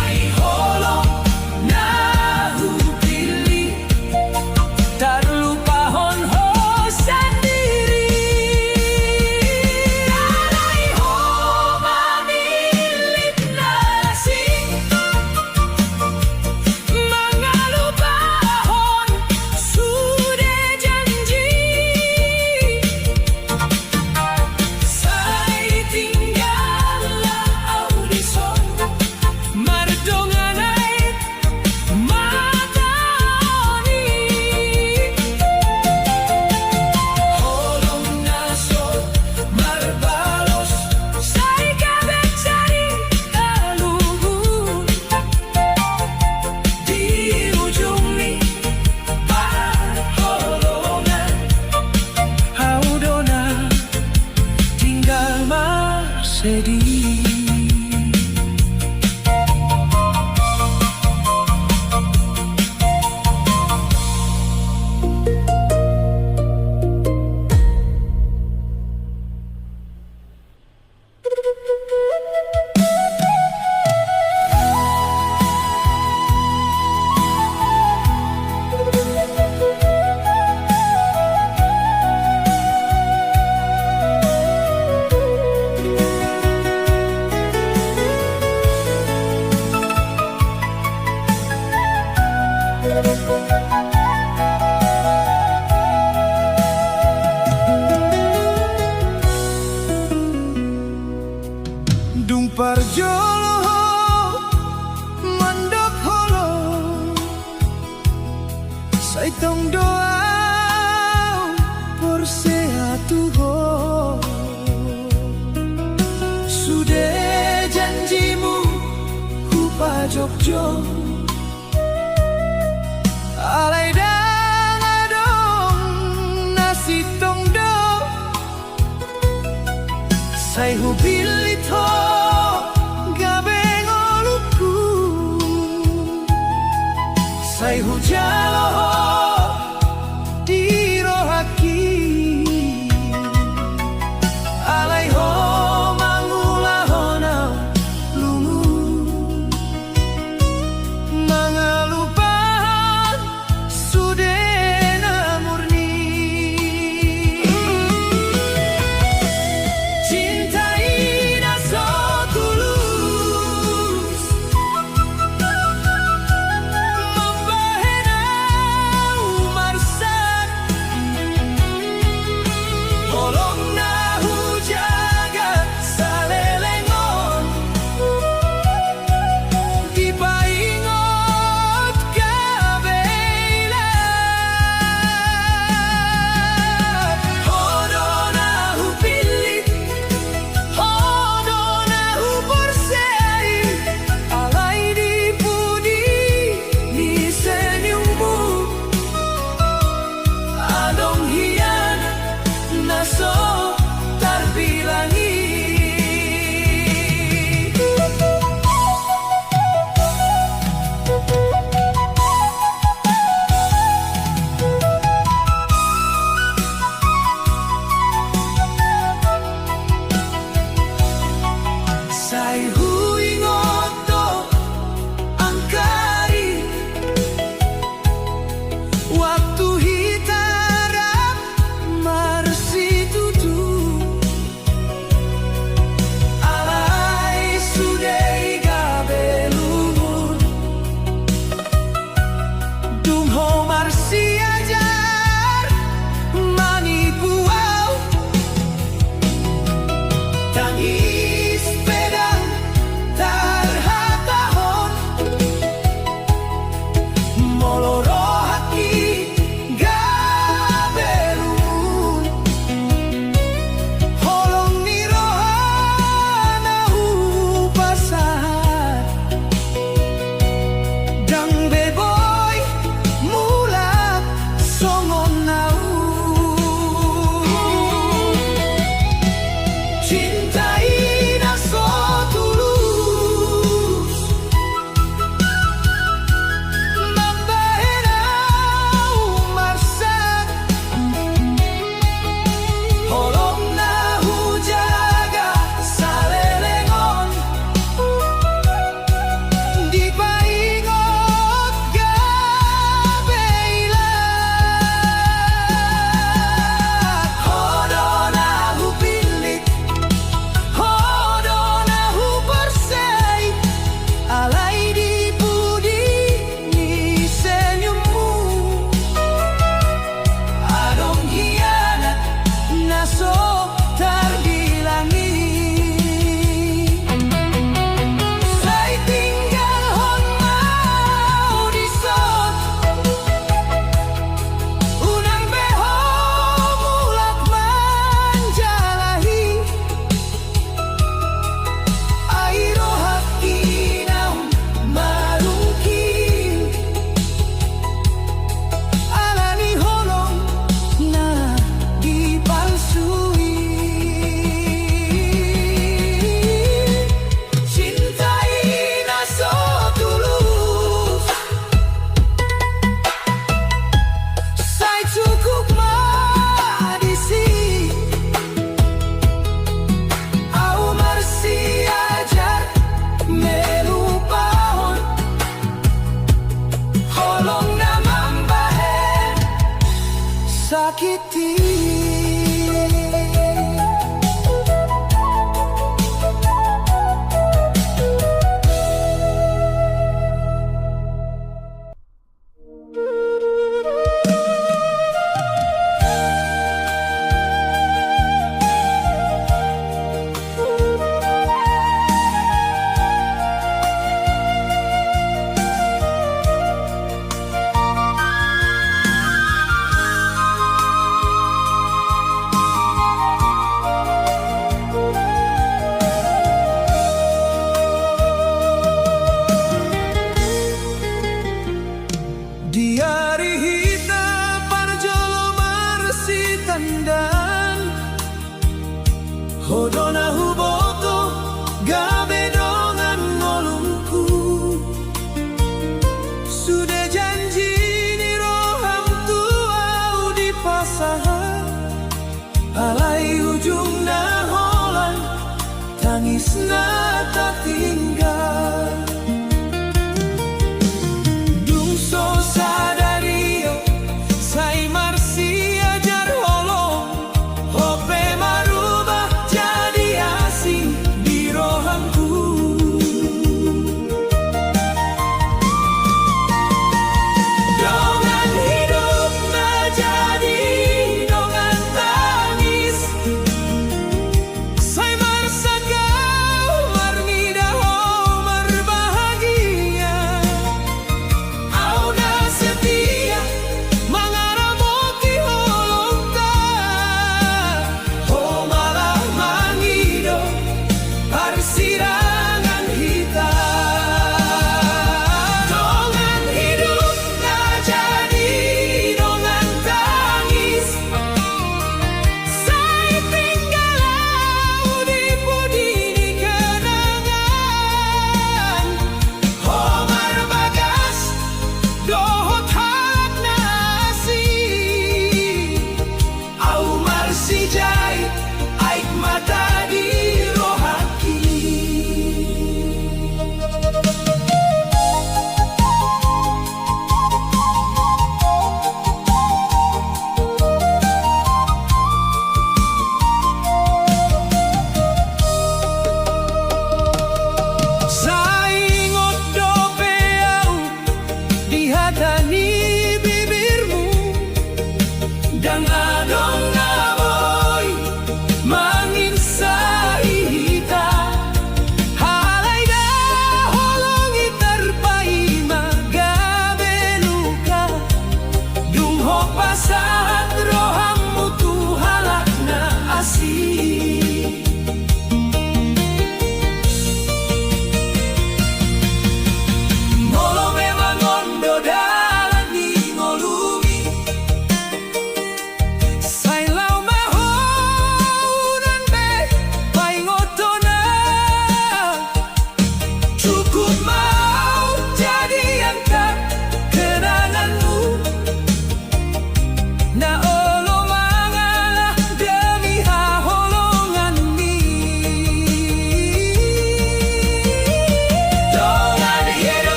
Ay holong na hupili, tarlupahon ho sendiri. Alay ho mamilik na asing, mga lupahon sudah janji. Say tinggal audison, mardonganay matani. Holong nasod marbalos, say kabet cari taluhur. Di ujung ni perholongan, haudona tinggal marsedih. Dung parjolo mandok holo, say tong doa por seatu ho. Sudah janjimu ku pajok jo, hubilito gabeng oluku sai hujalo diro haki alai ho mangula hona lungu mangalupahan sudena murni cinta ina so tulus membahena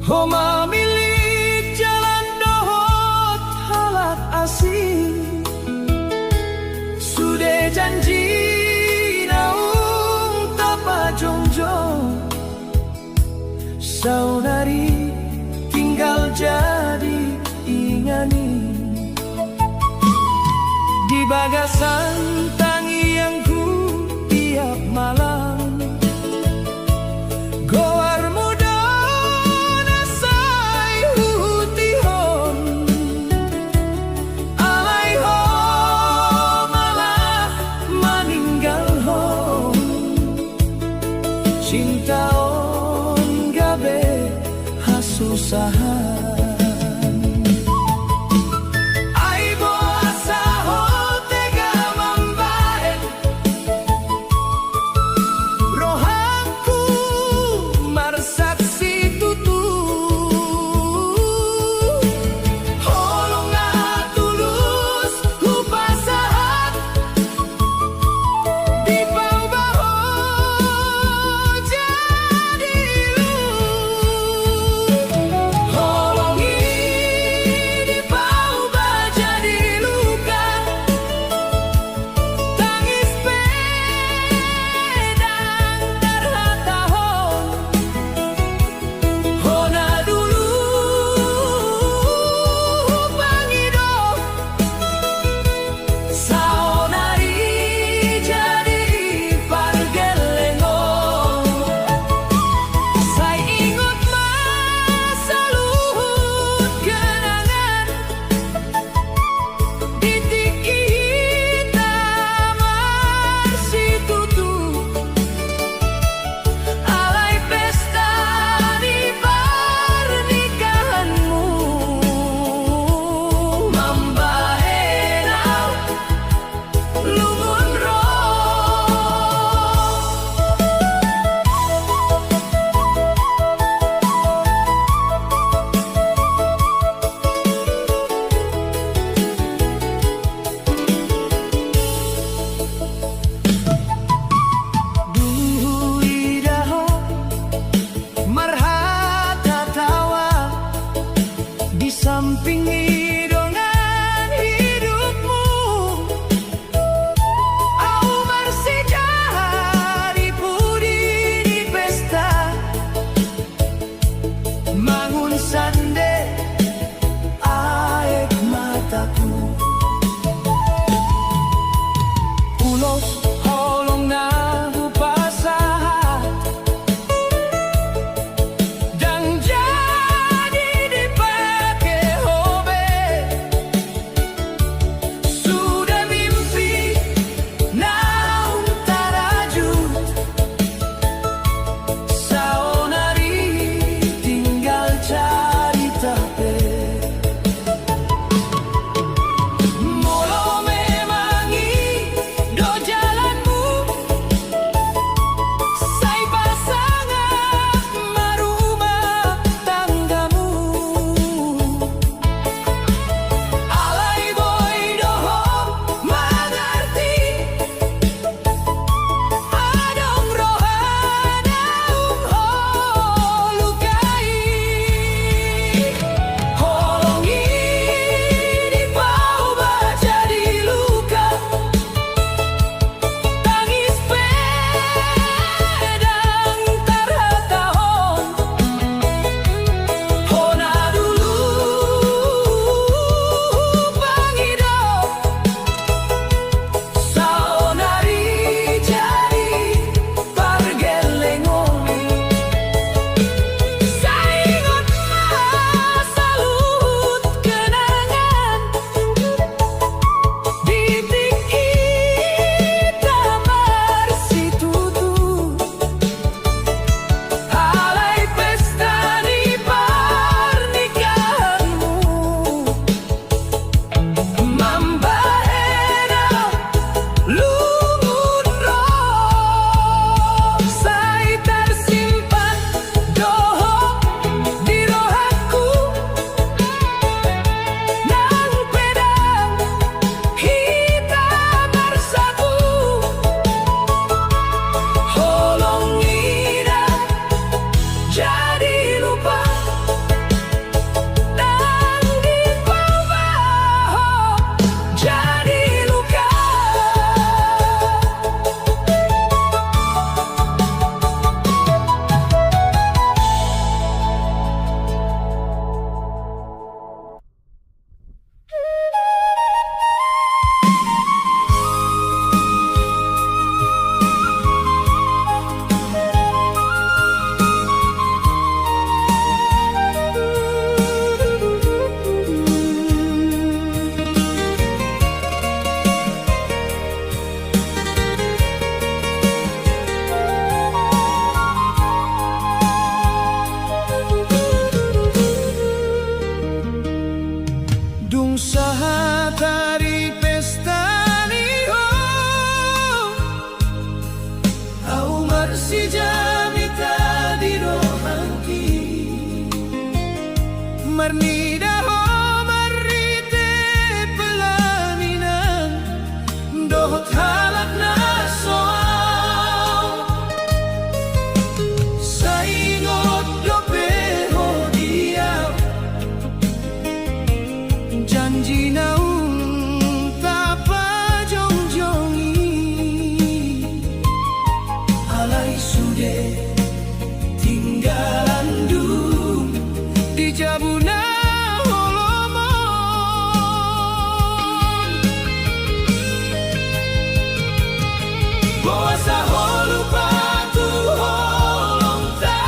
Oh mamilit jalan dohot halat asih sudah janji naung tapa jongjong saudari tinggal jadi ingani di bagasan tangiangku tiap malam goar muda nasai hutihon alai ho malah meninggal ho cinta on gabe hasusahan Marnidaho marite pelaminan dohot halak na soal saingot dopeho diam janji naung tapa jongjongi alai sude tinggalan du di jabuna Boa sa holu patu holong ta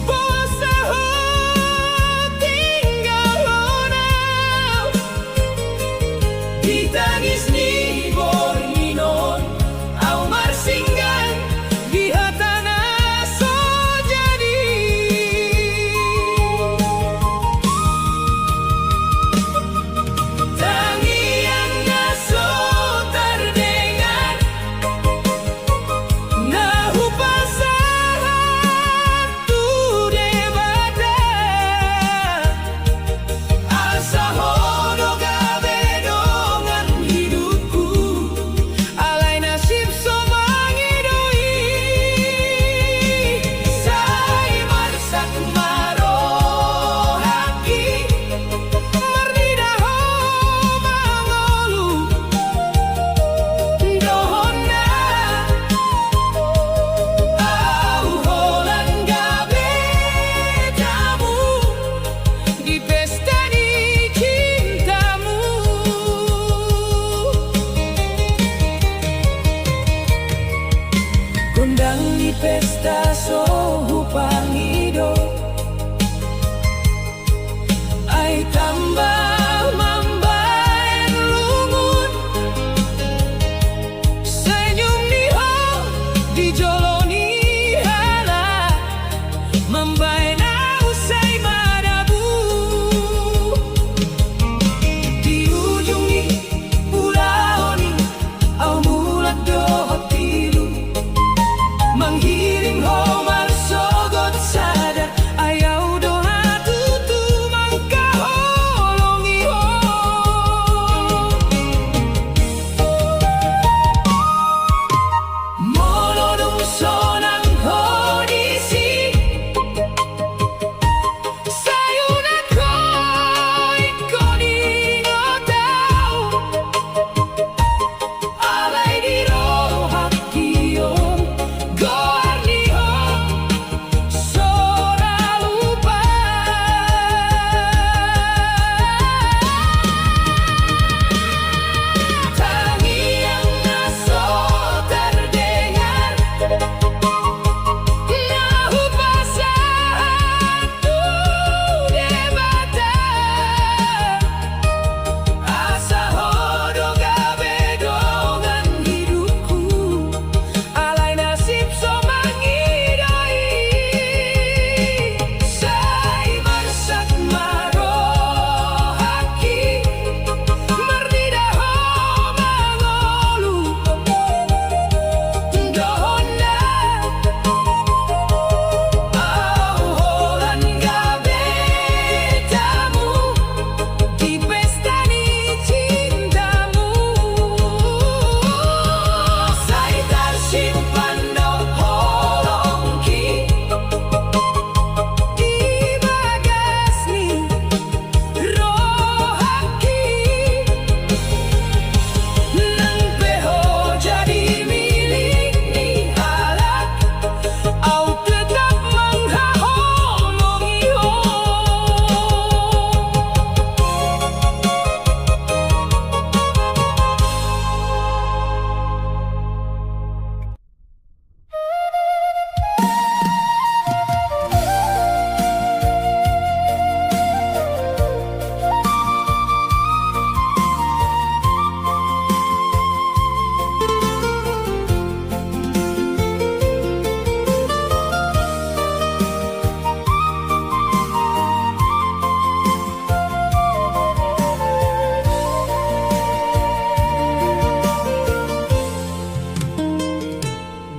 Boa sa holu tinggal honau Ditangis ni borninon au marsinggan di hatana so jadi Tangian naso Kundang di pesta sohu pangido ai tambah mambaen lungun senyum niho dijoloni hala mambaen usai madabu di ujung ni pulau ni au mulat dohot tilu menghiring homar sogot sadar ayau doa tutu mangka holongi ho molodung sonang hodisi sayuna koi koni ngotau alai di rohak kion Gorniho sora lupa Tangian naso terdengar Nahu pasatu debata Asa hodo gabe dongan hidupku Alai nasib so mangidoi Sai marsak marohaki Marnidaho mangolu Dohona Au holan gabe tamu Di pesta ni cintamu Sai tersimpan dau holongki Di bagas ni rohaki Nang peho jadi milik ni halak Au tetap menghaholongi ho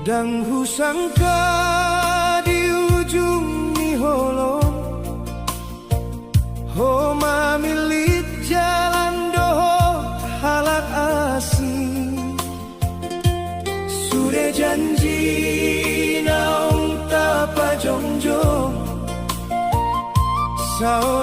Dan husangka di ujung ni holong risau